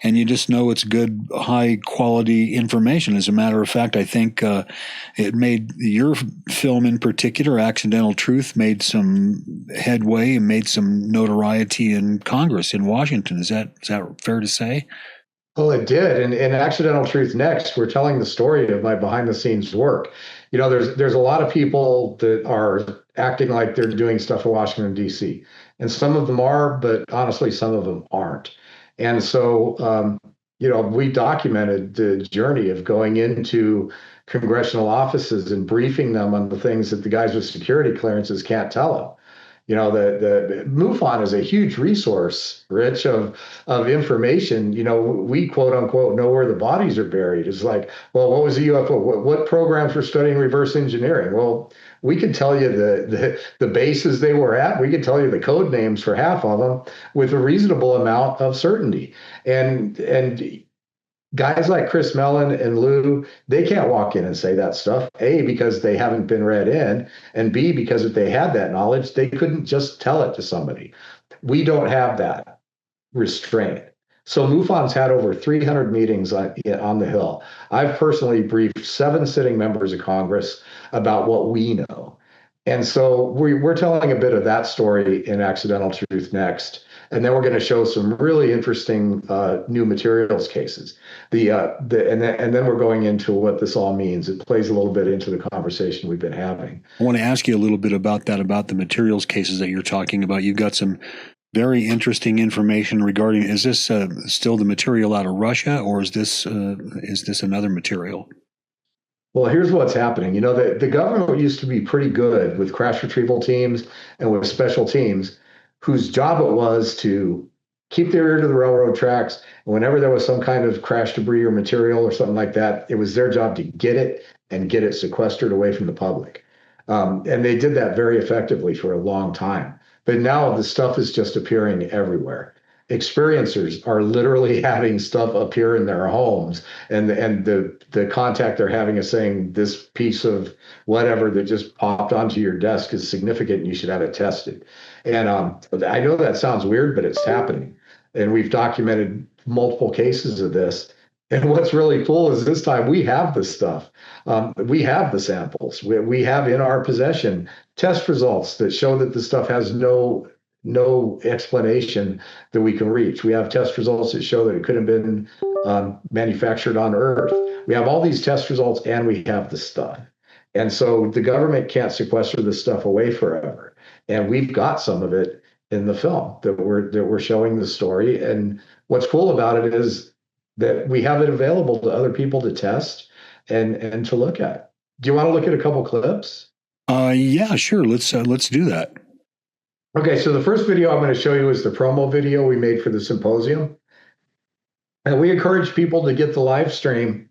and you just know it's good, high quality information. As a matter of fact, I think it made your film in particular, Accidental Truth, made some headway and made some notoriety in Congress in Washington. Is that fair to say? Well, it did. And in Accidental Truth Next, we're telling the story of my behind the scenes work. There's a lot of people that are acting like they're doing stuff in Washington, D.C. And some of them are, but honestly, some of them aren't. And so, we documented the journey of going into congressional offices and briefing them on the things that the guys with security clearances can't tell them. The MUFON is a huge resource, Rich, of information. We quote unquote know where the bodies are buried. It's like, well, what was the UFO? What programs were studying reverse engineering? Well, we can tell you the bases they were at. We can tell you the code names for half of them with a reasonable amount of certainty. And guys like Chris Mellon and Lou, they can't walk in and say that stuff, A, because they haven't been read in, and B, because if they had that knowledge, they couldn't just tell it to somebody. We don't have that restraint. So MUFON's had over 300 meetings on the Hill. I've personally briefed 7 sitting members of Congress about what we know. And so we're telling a bit of that story in Accidental Truth next. And then we're going to show some really interesting new materials cases. And then we're going into what this all means. It plays a little bit into the conversation we've been having. I want to ask you a little bit about that, about the materials cases that you're talking about. You've got some very interesting information regarding, is this still the material out of Russia, or is this another material? Well, here's what's happening. The government used to be pretty good with crash retrieval teams and with special teams whose job it was to keep their ear to the railroad tracks. And whenever there was some kind of crash debris or material or something like that, it was their job to get it and get it sequestered away from the public. And they did that very effectively for a long time. But now the stuff is just appearing everywhere. Experiencers are literally having stuff appear in their homes, and the contact they're having is saying this piece of whatever that just popped onto your desk is significant and you should have it tested. And I know that sounds weird, but it's happening. And we've documented multiple cases of this. And what's really cool is this time we have the stuff. We have the samples. We have in our possession test results that show that the stuff has no explanation that we can reach. We have test results that show that it could have been manufactured on Earth. We have all these test results and we have the stuff. And so the government can't sequester this stuff away forever. And we've got some of it in the film that we're showing the story. And what's cool about it is that we have it available to other people to test and to look at. Do you want to look at a couple clips? Yeah, sure. Let's do that. Okay, so the first video I'm going to show you is the promo video we made for the symposium. And we encourage people to get the live stream,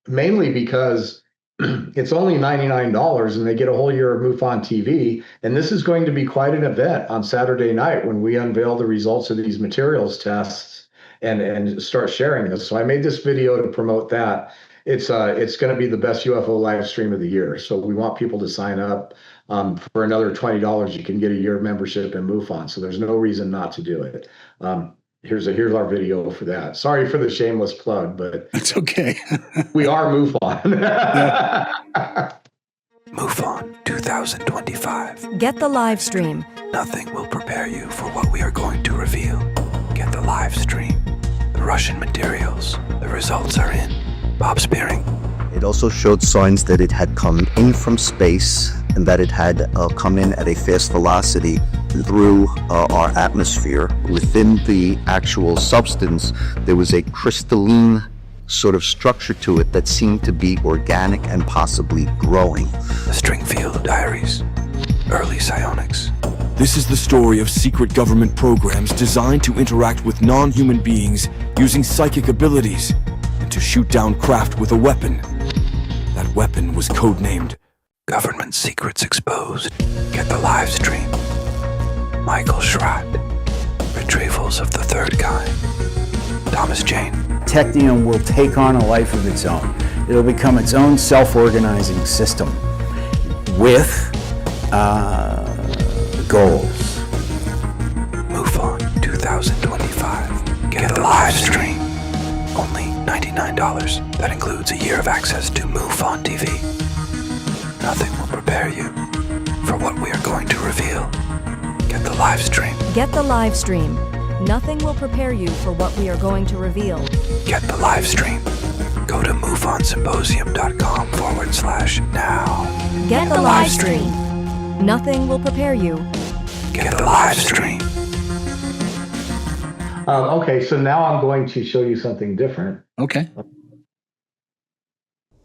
mainly because it's only $99 and they get a whole year of MUFON TV. And this is going to be quite an event on Saturday night when we unveil the results of these materials tests and start sharing this. So I made this video to promote that. It's going to be the best UFO live stream of the year. So we want people to sign up. For another $20, you can get a year membership in MUFON. So there's no reason not to do it. Here's our video for that. Sorry for the shameless plug, but it's okay. We are MUFON. MUFON 2025. Get the live stream. Nothing will prepare you for what we are going to reveal. Get the live stream. The Russian materials. The results are in. Bob Spearing. It also showed signs that it had come in from space and that it had come in at a fast velocity through our atmosphere. Within the actual substance, there was a crystalline sort of structure to it that seemed to be organic and possibly growing. The Stringfield Diaries. Early psionics. This is the story of secret government programs designed to interact with non-human beings using psychic abilities and to shoot down craft with a weapon. That weapon was codenamed Government Secrets Exposed. Get the live stream. Michael Schratt. Retrievals of the Third Kind. Thomas Jane. Technium will take on a life of its own. It'll become its own self-organizing system with goals. MUFON 2025. Get the live stream. Only $99. That includes a year of access to MUFON TV. Nothing will prepare you for what we are going to reveal. Get the live stream. Get the live stream. Nothing will prepare you for what we are going to reveal. Get the live stream. Go to MUFONsymposium.com/now. Get the live stream. Nothing will prepare you. Get the live stream. Okay, so now I'm going to show you something different. Okay.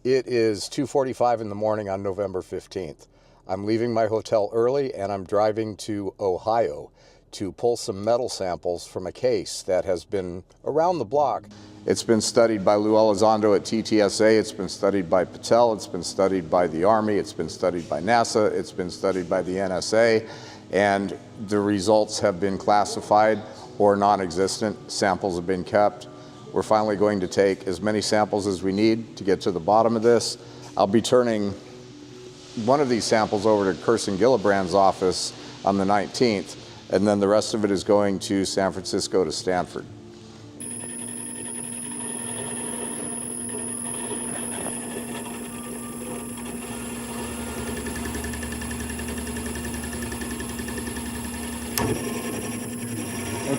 It is 2:45 in the morning on November 15th. I'm leaving my hotel early and I'm driving to Ohio to pull some metal samples from a case that has been around the block. It's been studied by Lou Elizondo at TTSA, it's been studied by Patel, it's been studied by the Army, it's been studied by NASA, it's been studied by the NSA, and the results have been classified or non-existent. Samples have been kept. We're finally going to take as many samples as we need to get to the bottom of this. I'll be turning one of these samples over to Kirsten Gillibrand's office on the 19th, and then the rest of it is going to San Francisco to Stanford.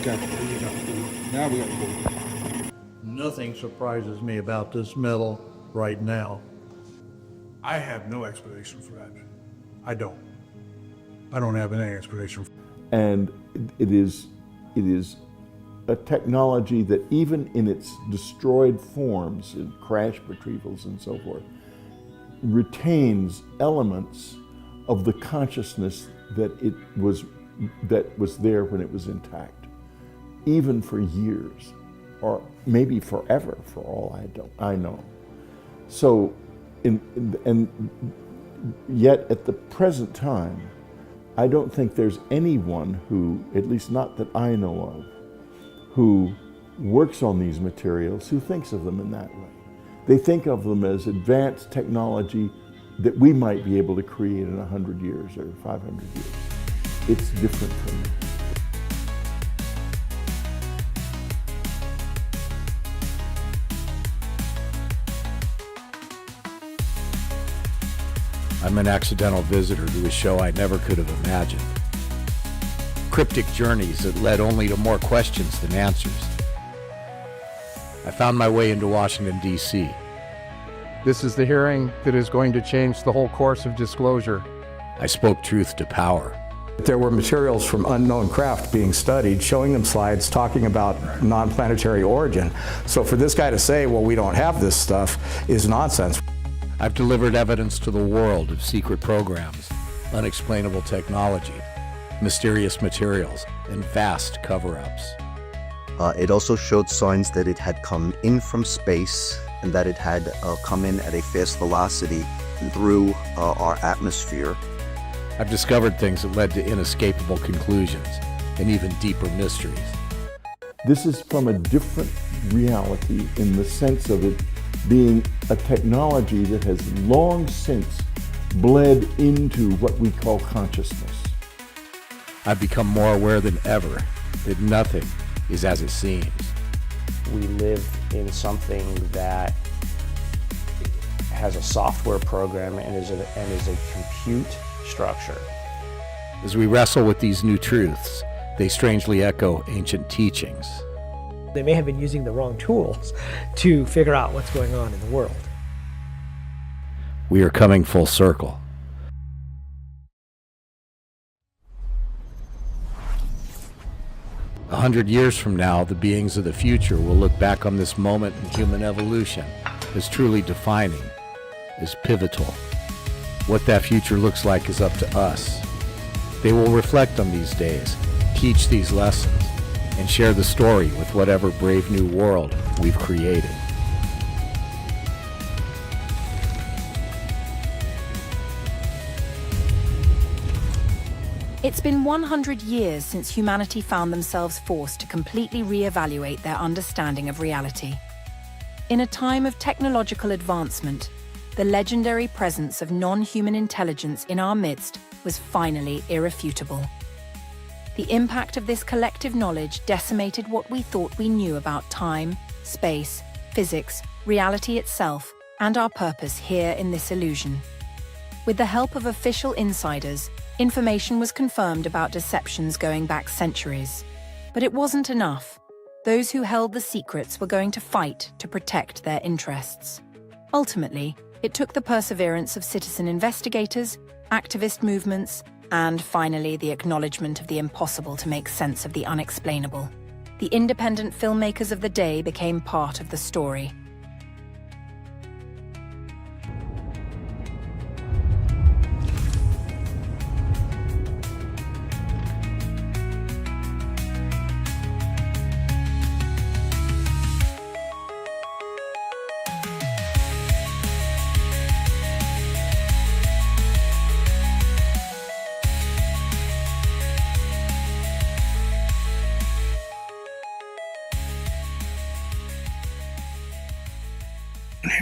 Okay, there you go. Now we got to go. Nothing surprises me about this metal right now. I have no explanation for that. I don't. I don't have any explanation. And it is a technology that even in its destroyed forms, in crash retrievals and so forth, retains elements of the consciousness that was there when it was intact, even for years, or maybe forever, for all I know. So, and yet at the present time, I don't think there's anyone who, at least not that I know of, who works on these materials who thinks of them in that way. They think of them as advanced technology that we might be able to create in 100 years or 500 years. It's different from that. I'm an accidental visitor to a show I never could have imagined. Cryptic journeys that led only to more questions than answers. I found my way into Washington, D.C. This is the hearing that is going to change the whole course of disclosure. I spoke truth to power. There were materials from unknown craft being studied, showing them slides talking about non-planetary origin. So for this guy to say, well, we don't have this stuff, is nonsense. I've delivered evidence to the world of secret programs, unexplainable technology, mysterious materials, and vast cover-ups. It also showed signs that it had come in from space and that it had come in at a fast velocity through our atmosphere. I've discovered things that led to inescapable conclusions and even deeper mysteries. This is from a different reality in the sense of it being a technology that has long since bled into what we call consciousness. I've become more aware than ever that nothing is as it seems. We live in something that has a software program and is a compute structure. As we wrestle with these new truths, they strangely echo ancient teachings. They may have been using the wrong tools to figure out what's going on in the world. We are coming full circle. A 100 years from now, the beings of the future will look back on this moment in human evolution as truly defining, as pivotal. What that future looks like is up to us. They will reflect on these days, teach these lessons, and share the story with whatever brave new world we've created. It's been 100 years since humanity found themselves forced to completely re-evaluate their understanding of reality. In a time of technological advancement, the legendary presence of non-human intelligence in our midst was finally irrefutable. The impact of this collective knowledge decimated what we thought we knew about time, space, physics, reality itself, and our purpose here in this illusion. With the help of official insiders, information was confirmed about deceptions going back centuries. But it wasn't enough. Those who held the secrets were going to fight to protect their interests. Ultimately, it took the perseverance of citizen investigators, activist movements, and finally the acknowledgement of the impossible to make sense of the unexplainable. The independent filmmakers of the day became part of the story.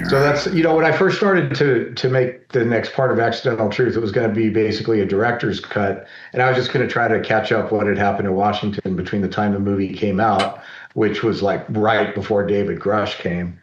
So that's, when I first started to make the next part of Accidental Truth, it was going to be basically a director's cut. And I was just going to try to catch up what had happened in Washington between the time the movie came out, which was like right before David Grush came,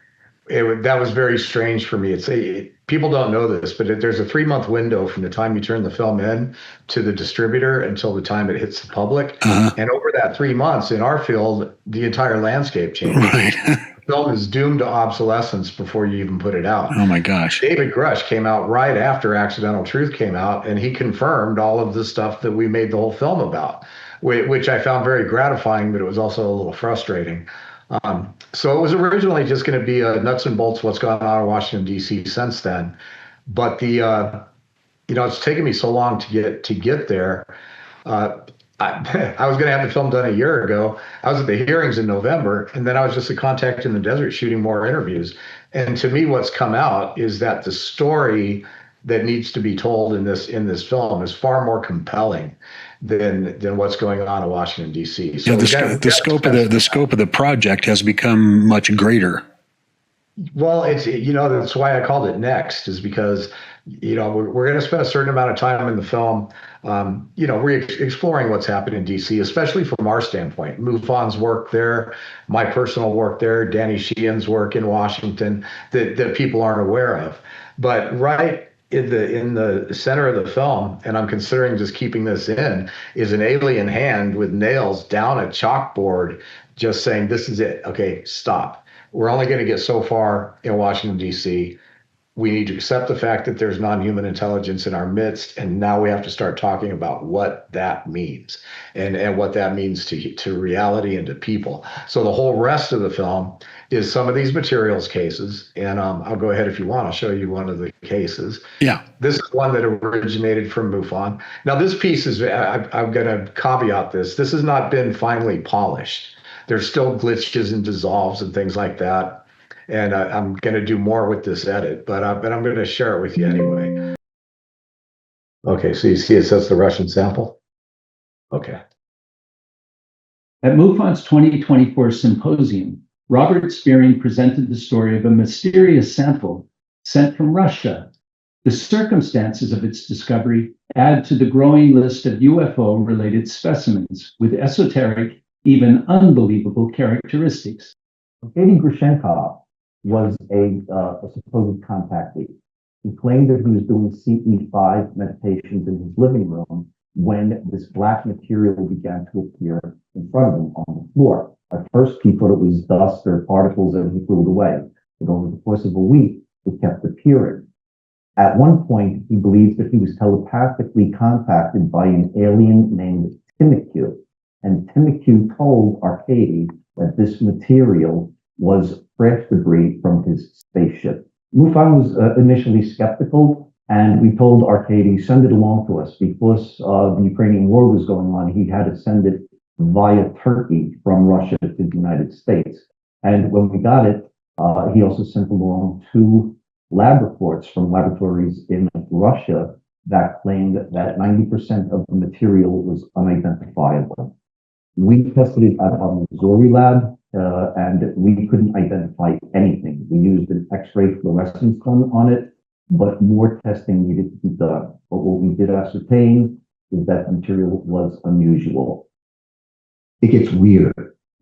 that was very strange for me. People don't know this, but there's a 3-month window from the time you turn the film in to the distributor until the time it hits the public. And over that 3 months in our field, the entire landscape changes. Right. The film is doomed to obsolescence before you even put it out. Oh my gosh. David Grush came out right after Accidental Truth came out, and he confirmed all of the stuff that we made the whole film about, which I found very gratifying, but it was also a little frustrating. So it was originally just going to be a nuts and bolts what's gone on in Washington, D.C. since then. But it's taken me so long to get there. I was going to have the film done a year ago. I was at the hearings in November, and then I was just a contact in the desert shooting more interviews. And to me, what's come out is that the story that needs to be told in this film is far more compelling than what's going on in Washington, D.C. So the scope of the project has become much greater. Well, that's why I called it Next, is because we're going to spend a certain amount of time in the film, we're exploring what's happened in D.C., especially from our standpoint. MUFON's work there, my personal work there, Danny Sheehan's work in Washington that people aren't aware of. But right in the center of the film, and I'm considering just keeping this in, is an alien hand with nails down a chalkboard, just saying, "This is it. Okay, stop. We're only going to get so far in Washington, D.C. We need to accept the fact that there's non-human intelligence in our midst, and now we have to start talking about what that means and what that means to reality and to people." So the whole rest of the film is some of these materials cases, and I'll go ahead if you want. I'll show you one of the cases. Yeah. This is one that originated from MUFON. Now this piece is, I'm going to caveat this. This has not been finely polished. There's still glitches and dissolves and things like that. And I'm going to do more with this edit, but I'm going to share it with you anyway. Okay, so you see it says the Russian sample? Okay. At MUFON's 2024 symposium, Robert Spearing presented the story of a mysterious sample sent from Russia. The circumstances of its discovery add to the growing list of UFO-related specimens with esoteric, even unbelievable characteristics. Katie Grushenkov was a supposed contactee. He claimed that he was doing CE5 meditations in his living room when this black material began to appear in front of him on the floor. At first, he thought it was dust or particles that he threw it away, but over the course of a week, it kept appearing. At one point, he believed that he was telepathically contacted by an alien named Timothy, and Timothy told Arcady that this material was crash debris from his spaceship. MUFON was initially skeptical, and we told Arcady, send it along to us. Because the Ukrainian war was going on, he had to send it via Turkey from Russia to the United States. And when we got it, he also sent along 2 lab reports from laboratories in Russia that claimed that 90% of the material was unidentifiable. We tested it at our Missouri lab, and we couldn't identify anything. We used an X-ray fluorescence on it, but more testing needed to be done. But what we did ascertain is that the material was unusual. It gets weird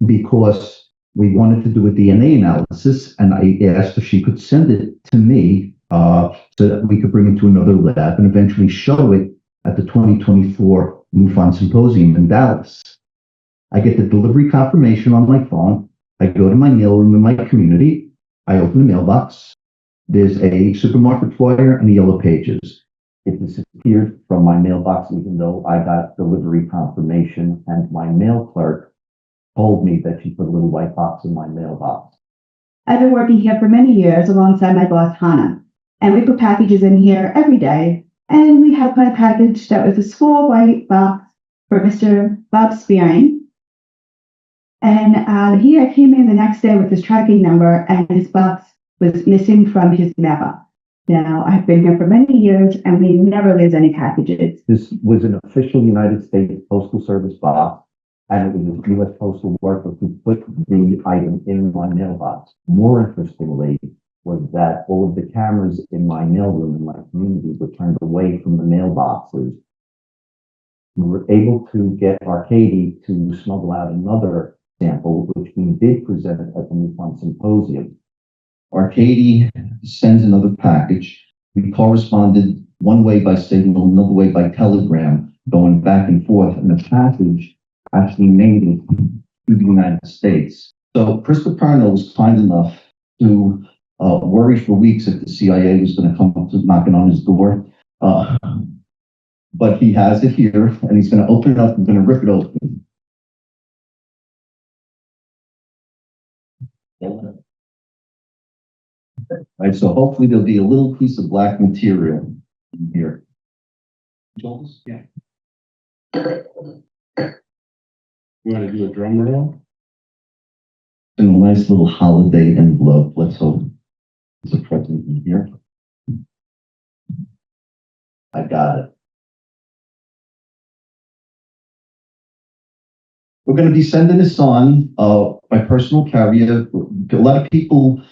because we wanted to do a DNA analysis, and I asked if she could send it to me so that we could bring it to another lab and eventually show it at the 2024 MUFON Symposium in Dallas. I get the delivery confirmation on my phone. I go to my mailroom in my community. I open the mailbox. There's a supermarket flyer and the yellow pages. It disappeared from my mailbox, even though I got delivery confirmation, and my mail clerk told me that she put a little white box in my mailbox. I've been working here for many years alongside my boss, Hannah, and we put packages in here every day. And we had put a package that was a small white box for Mr. Bob Spearing. And I came in the next day with his tracking number, and his box was missing from his mailbox. Now, I've been here for many years, and we never lose any packages. This was an official United States Postal Service box, and it was a U.S. Postal worker who put the item in my mailbox. More interestingly, was that all of the cameras in my mailroom in my community were turned away from the mailboxes. We were able to get Arcady to smuggle out another sample, which we did present at the MUFON Symposium. Arcady sends another package. We corresponded one way by signal, another way by telegram, going back and forth, and the package actually made it to the United States. So Christopher Parnell was kind enough to worry for weeks if the CIA was going to come up to knocking on his door. But he has it here, and he's going to open it up and going to rip it open. Right, so hopefully there'll be a little piece of black material in here. Yeah. You want to do a drum roll? In a nice little holiday envelope. Let's hope there's a present in here. I got it. We're going to be sending this on by personal carrier. A lot of people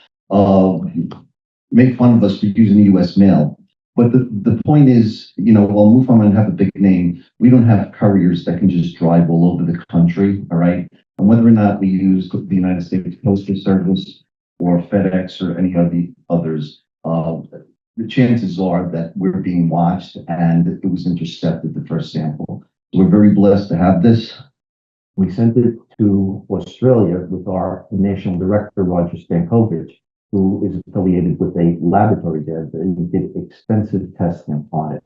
make fun of us for using the U.S. mail. But the point is, you know, while MUFON might have a big name, we don't have couriers that can just drive all over the country, all right? And whether or not we use the United States Postal Service or FedEx or any of the others, the chances are that we're being watched and it was intercepted, the first sample. So we're very blessed to have this. We sent it to Australia with our national director, Roger Stankovic, who is affiliated with a laboratory there that did extensive testing on it.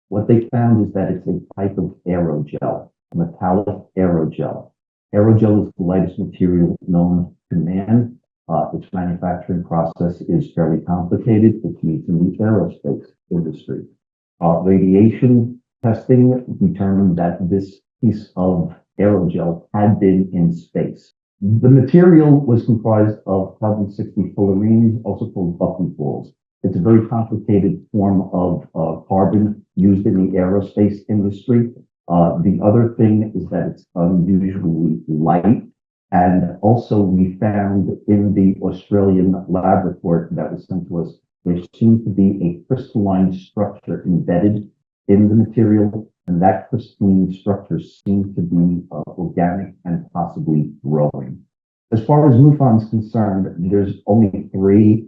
What they found is that it's a type of aerogel, a metallic aerogel. Aerogel is the lightest material known to man. Its manufacturing process is fairly complicated. It's used in the aerospace industry. Radiation testing determined that this piece of aerogel had been in space. The material was comprised of carbon-60 fullerenes, also called buckyballs. It's a very complicated form of carbon used in the aerospace industry. The other thing is that it's unusually light. And also we found in the Australian lab report that was sent to us, there seemed to be a crystalline structure embedded in the material. And that crystalline structure seems to be organic and possibly growing. As far as MUFON is concerned, there's only 3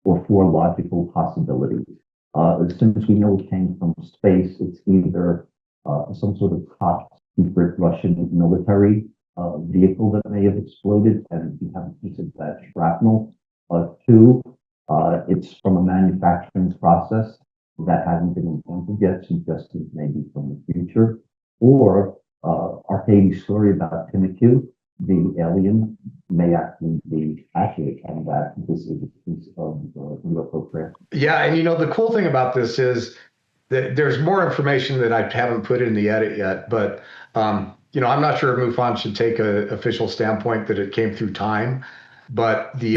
or 4 logical possibilities. Since we know it came from space, it's either some sort of top secret Russian military vehicle that may have exploded and we have a piece of that shrapnel. 2, it's from a manufacturing process that hasn't been invented yet, suggesting maybe from the future, or Arcady's story about Timothy, the alien, may actually be accurate, and that this is a piece of UFO craft. Yeah, and you know, the cool thing about this is that there's more information that I haven't put in the edit yet, but you know, I'm not sure if MUFON should take an official standpoint that it came through time. But the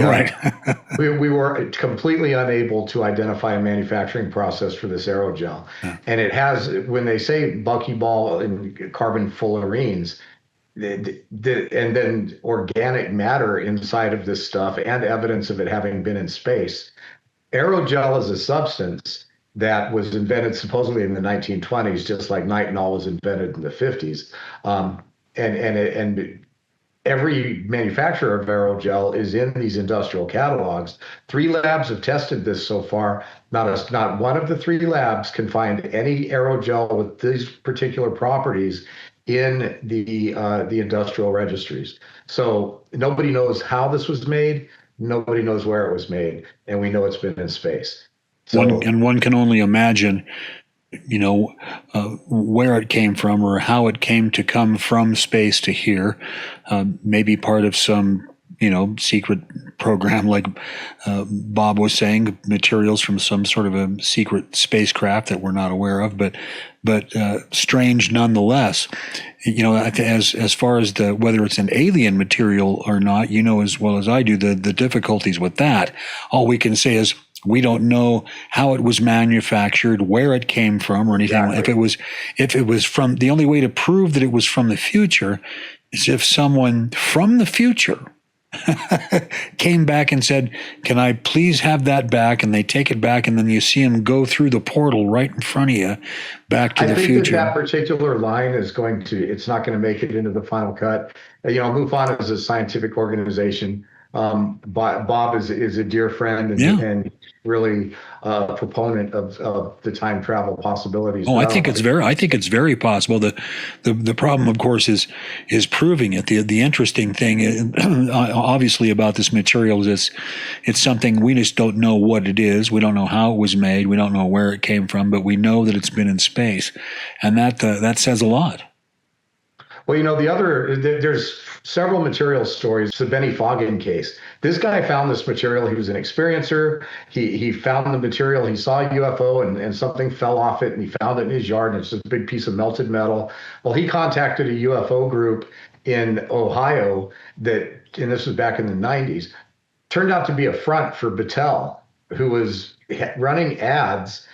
we were completely unable to identify a manufacturing process for this aerogel. Yeah. And it has, when they say buckyball and carbon fullerenes, and then organic matter inside of this stuff and evidence of it having been in space. Aerogel is a substance that was invented supposedly in the 1920s, just like nitinol was invented in the 50s. And every manufacturer of aerogel is in these industrial catalogs. 3 labs have tested this so far. Not one of the 3 labs can find any aerogel with these particular properties in the industrial registries. So nobody knows how this was made. Nobody knows where it was made, and we know it's been in space. So, one can only imagine, you know, where it came from or how it came to come from space to here. Maybe part of some, you know, secret program, like Bob was saying, materials from some sort of a secret spacecraft that we're not aware of, but strange nonetheless. You know, as far as whether it's an alien material or not, you know as well as I do the difficulties with that. All we can say is we don't know how it was manufactured, where it came from, or anything. Exactly. If it was from, the only way to prove that it was from the future is if someone from the future came back and said, "Can I please have that back?" And they take it back, and then you see them go through the portal right in front of you, back to the future. That particular line is it's not going to make it into the final cut. You know, MUFON is a scientific organization. Bob is a dear friend and really a proponent of the time travel possibilities. Oh, I think it's very possible. The problem, of course, is proving it. The interesting thing, obviously, about this material is it's something we just don't know what it is. We don't know how it was made. We don't know where it came from, but we know that it's been in space, and that says a lot. Well, there's several material stories. The Benny Foggin case. This guy found this material. He was an experiencer. He found the material. He saw a UFO and something fell off it, and he found it in his yard, and it's just a big piece of melted metal. Well, he contacted a UFO group in Ohio and this was back in the 90s, turned out to be a front for Battelle, who was running ads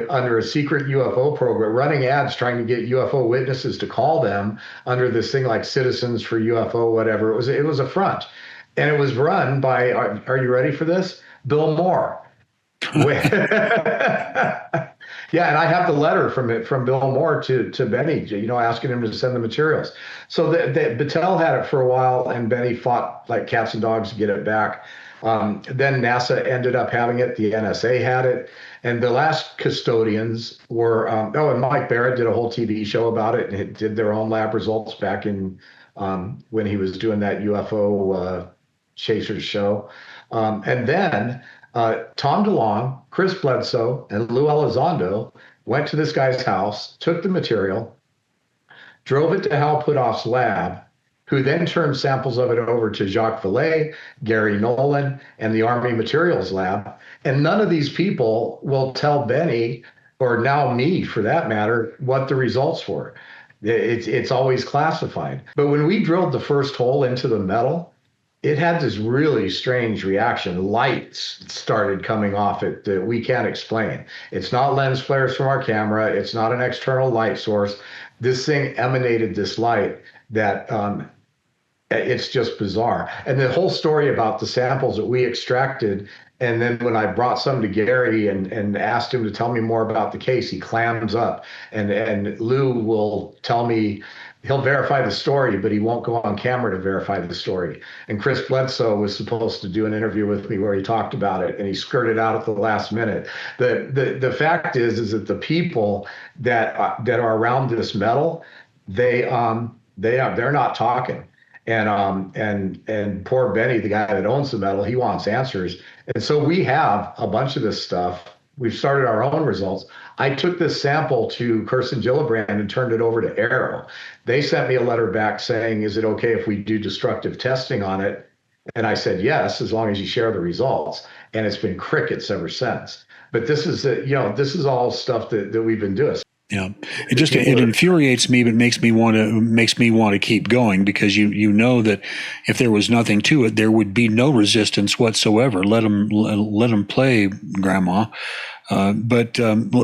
under a secret UFO program, running ads trying to get UFO witnesses to call them under this thing like Citizens for UFO, whatever. It was a front. And it was run by, are you ready for this? Bill Moore. Yeah, and I have the letter from Bill Moore to Benny, asking him to send the materials. So Battelle had it for a while, and Benny fought like cats and dogs to get it back. Then NASA ended up having it. The NSA had it. And the last custodians were, and Mike Barrett did a whole TV show about it, and it did their own lab results back in when he was doing that UFO Chasers show. And then Tom DeLonge, Chris Bledsoe, and Lou Elizondo went to this guy's house, took the material, drove it to Hal Puthoff's lab, who then turned samples of it over to Jacques Vallée, Gary Nolan, and the Army Materials Lab. And none of these people will tell Benny, or now me for that matter, what the results were. It's always classified. But when we drilled the first hole into the metal, it had this really strange reaction. Lights started coming off it that we can't explain. It's not lens flares from our camera. It's not an external light source. This thing emanated this light that it's just bizarre. And the whole story about the samples that we extracted, and then when I brought some to Gary and asked him to tell me more about the case, he clams up. And Lou will tell me, he'll verify the story, but he won't go on camera to verify the story. And Chris Bledsoe was supposed to do an interview with me where he talked about it, and he skirted out at the last minute. The fact is that the people that are around this metal, they're not talking. And poor Benny, the guy that owns the metal, he wants answers. And so we have a bunch of this stuff. We've started our own results. I took this sample to Kirsten Gillibrand and turned it over to Arrow. They sent me a letter back saying, is it okay if we do destructive testing on it? And I said, yes, as long as you share the results. And it's been crickets ever since. But this is all stuff that we've been doing. Yeah, it infuriates me, but makes me want to keep going, because you know that if there was nothing to it, there would be no resistance whatsoever. Let them play, Grandma. But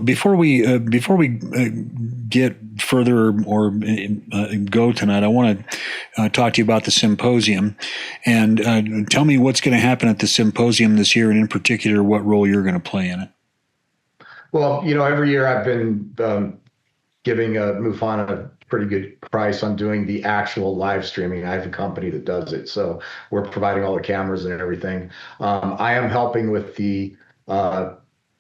before we get further or go tonight, I want to talk to you about the symposium, and tell me what's going to happen at the symposium this year, and in particular, what role you're going to play in it. Well, every year I've been giving MUFON a pretty good price on doing the actual live streaming. I have a company that does it, so we're providing all the cameras and everything. I am helping with the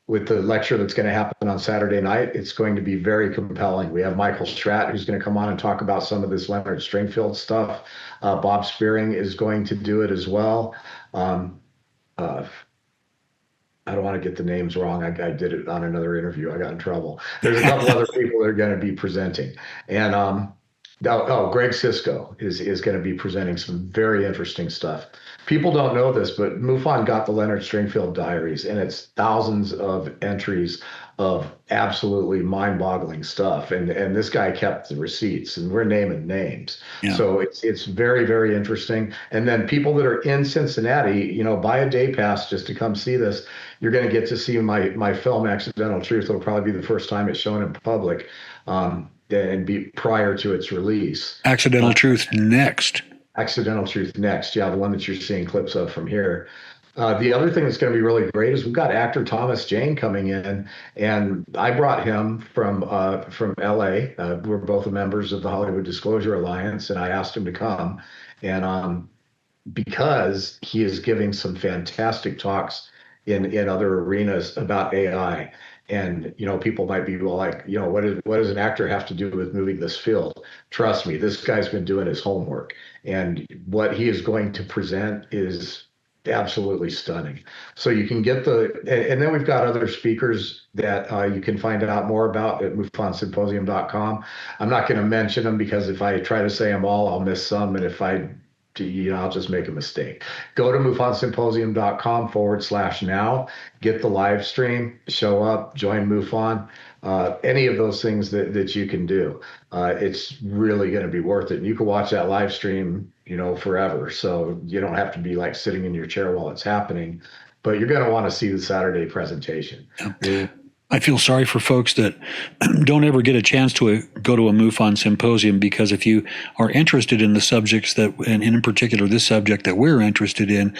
lecture that's going to happen on Saturday night. It's going to be very compelling. We have Michael Stratt, who's going to come on and talk about some of this Leonard Stringfield stuff. Bob Spearing is going to do it as well. I don't want to get the names wrong. I did it on another interview. I got in trouble. There's a couple other people that are going to be presenting. And Greg Sisko is going to be presenting some very interesting stuff. People don't know this, but MUFON got the Leonard Stringfield diaries, and it's thousands of entries of absolutely mind-boggling stuff. And this guy kept the receipts, and we're naming names. Yeah. So it's very, very interesting. And then people that are in Cincinnati, buy a day pass just to come see this. You're going to get to see my film, Accidental Truth. It'll probably be the first time it's shown in public, and be prior to its release. Accidental Truth next. Accidental Truth next. Yeah, the one that you're seeing clips of from here. The other thing that's going to be really great is we've got actor Thomas Jane coming in, and I brought him from LA. We're both members of the Hollywood Disclosure Alliance, and I asked him to come. And because he is giving some fantastic talks in other arenas about AI. And, people might be like, what does an actor have to do with moving this field? Trust me, this guy's been doing his homework. And what he is going to present is absolutely stunning. So you can get and then we've got other speakers that you can find out more about at MUFONsymposium.com. I'm not going to mention them because if I try to say them all, I'll miss some. And if I'll just make a mistake. Go to MUFONsymposium.com/now, get the live stream, show up, join MUFON, any of those things that you can do. It's really going to be worth it. And you can watch that live stream, forever. So you don't have to be like sitting in your chair while it's happening, but you're going to want to see the Saturday presentation. I feel sorry for folks that don't ever get a chance to go to a MUFON symposium, because if you are interested in the subjects and in particular this subject that we're interested in,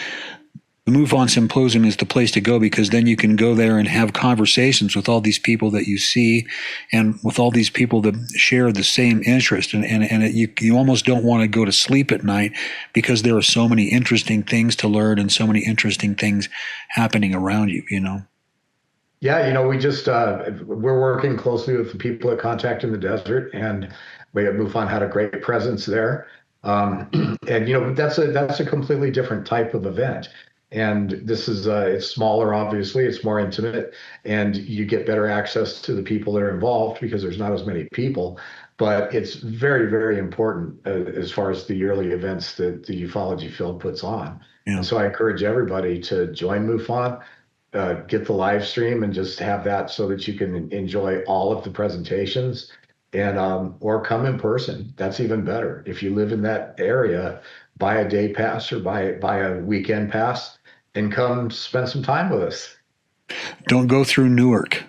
the MUFON Symposium is the place to go, because then you can go there and have conversations with all these people that you see and with all these people that share the same interest. And you almost don't want to go to sleep at night because there are so many interesting things to learn and so many interesting things happening around you, Yeah, we just we're working closely with the people at Contact in the Desert, and we at MUFON had a great presence there. And that's a completely different type of event. And this is it's smaller, obviously, it's more intimate, and you get better access to the people that are involved because there's not as many people. But it's very, very important as far as the yearly events that the ufology field puts on. Yeah. And so I encourage everybody to join MUFON. Get the live stream and just have that so that you can enjoy all of the presentations, and or come in person. That's even better. If you live in that area, buy a day pass or buy a weekend pass and come spend some time with us. Don't go through Newark.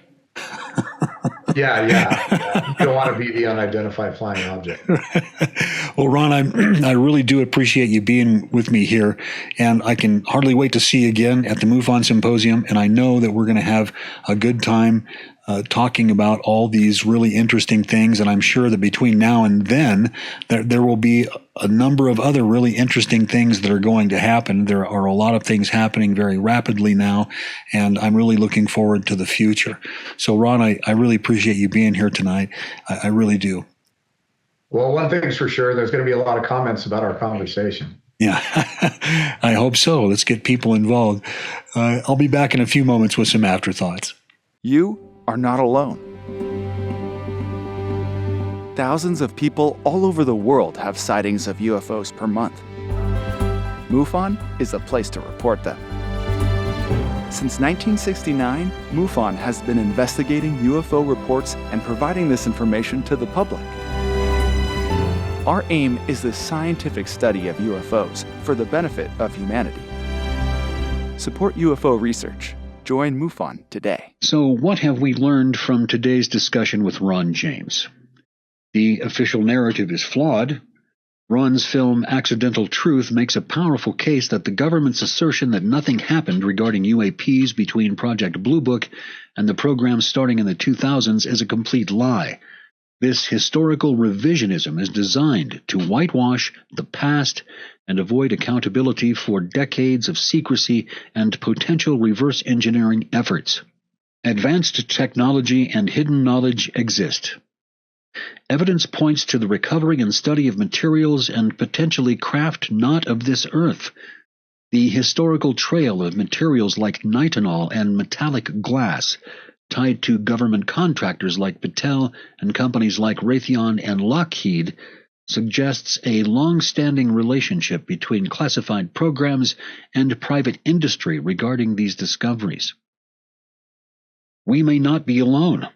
Yeah. You don't want to be the unidentified flying object. Well, Ron, I really do appreciate you being with me here, and I can hardly wait to see you again at the MUFON Symposium, and I know that we're going to have a good time talking about all these really interesting things, and I'm sure that between now and then, there will be a number of other really interesting things that are going to happen. There are a lot of things happening very rapidly now, and I'm really looking forward to the future. So, Ron, I really appreciate you being here tonight. I really do. Well, one thing's for sure, there's going to be a lot of comments about our conversation. Yeah, I hope so. Let's get people involved. I'll be back in a few moments with some afterthoughts. You are not alone. Thousands of people all over the world have sightings of UFOs per month. MUFON is the place to report them. Since 1969, MUFON has been investigating UFO reports and providing this information to the public. Our aim is the scientific study of UFOs for the benefit of humanity. Support UFO research. Join MUFON today. So what have we learned from today's discussion with Ron James? The official narrative is flawed. Ron's film Accidental Truth makes a powerful case that the government's assertion that nothing happened regarding UAPs between Project Blue Book and the program starting in the 2000s is a complete lie. This historical revisionism is designed to whitewash the past and avoid accountability for decades of secrecy and potential reverse engineering efforts. Advanced technology and hidden knowledge exist. Evidence points to the recovery and study of materials and potentially craft not of this earth. The historical trail of materials like nitinol and metallic glass, tied to government contractors like Patel and companies like Raytheon and Lockheed, suggests a long-standing relationship between classified programs and private industry regarding these discoveries. We may not be alone,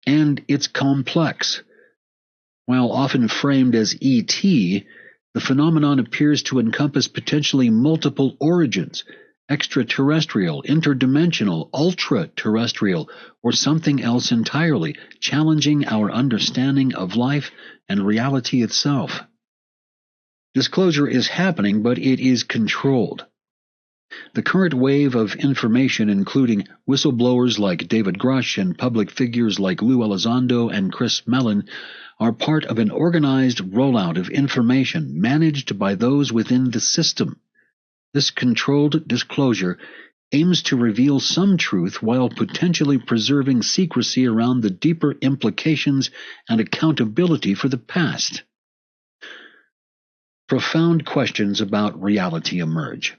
and it's complex. While often framed as ET, the phenomenon appears to encompass potentially multiple origins: extraterrestrial, interdimensional, ultra-terrestrial, or something else entirely, challenging our understanding of life and reality itself. Disclosure is happening, but it is controlled. The current wave of information, including whistleblowers like David Grush and public figures like Lou Elizondo and Chris Mellon, are part of an organized rollout of information managed by those within the system. This controlled disclosure aims to reveal some truth while potentially preserving secrecy around the deeper implications and accountability for the past. Profound questions about reality emerge.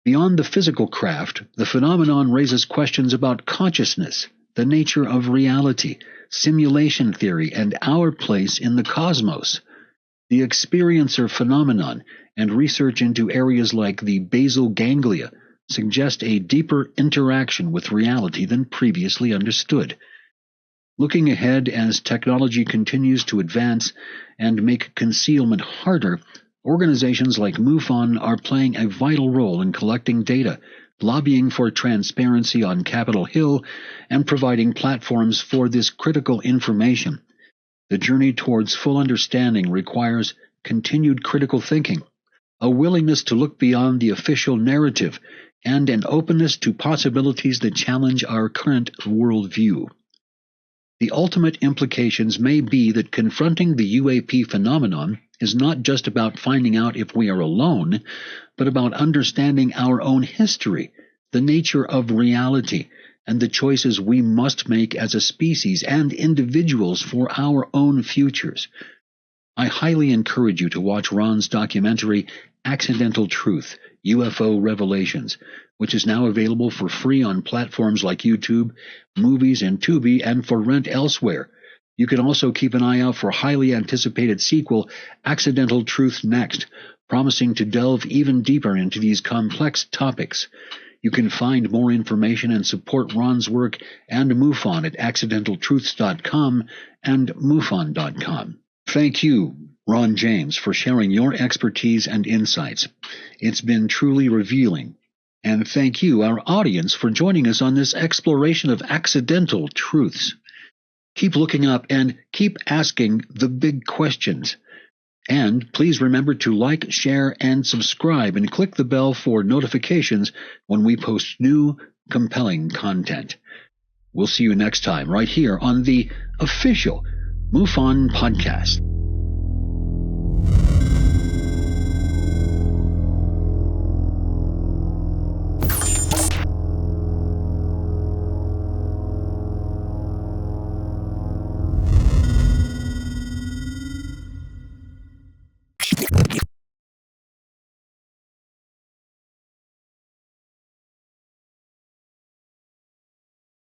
Beyond the physical craft, the phenomenon raises questions about consciousness, the nature of reality, simulation theory, and our place in the cosmos. The experiencer phenomenon and research into areas like the basal ganglia suggest a deeper interaction with reality than previously understood. Looking ahead as technology continues to advance and make concealment harder, organizations like MUFON are playing a vital role in collecting data, lobbying for transparency on Capitol Hill, and providing platforms for this critical information. The journey towards full understanding requires continued critical thinking, a willingness to look beyond the official narrative, and an openness to possibilities that challenge our current worldview. The ultimate implications may be that confronting the UAP phenomenon is not just about finding out if we are alone, but about understanding our own history, the nature of reality, and the choices we must make as a species and individuals for our own futures. I highly encourage you to watch Ron's documentary, Accidental Truth, UFO Revelations, which is now available for free on platforms like YouTube, Movies, and Tubi, and for rent elsewhere. You can also keep an eye out for highly anticipated sequel, Accidental Truth Next, promising to delve even deeper into these complex topics. You can find more information and support Ron's work and MUFON at accidentaltruths.com and MUFON.com. Thank you, Ron James, for sharing your expertise and insights. It's been truly revealing. And thank you, our audience, for joining us on this exploration of accidental truths. Keep looking up and keep asking the big questions. And please remember to like, share, and subscribe, and click the bell for notifications when we post new, compelling content. We'll see you next time right here on the official MUFON Podcast.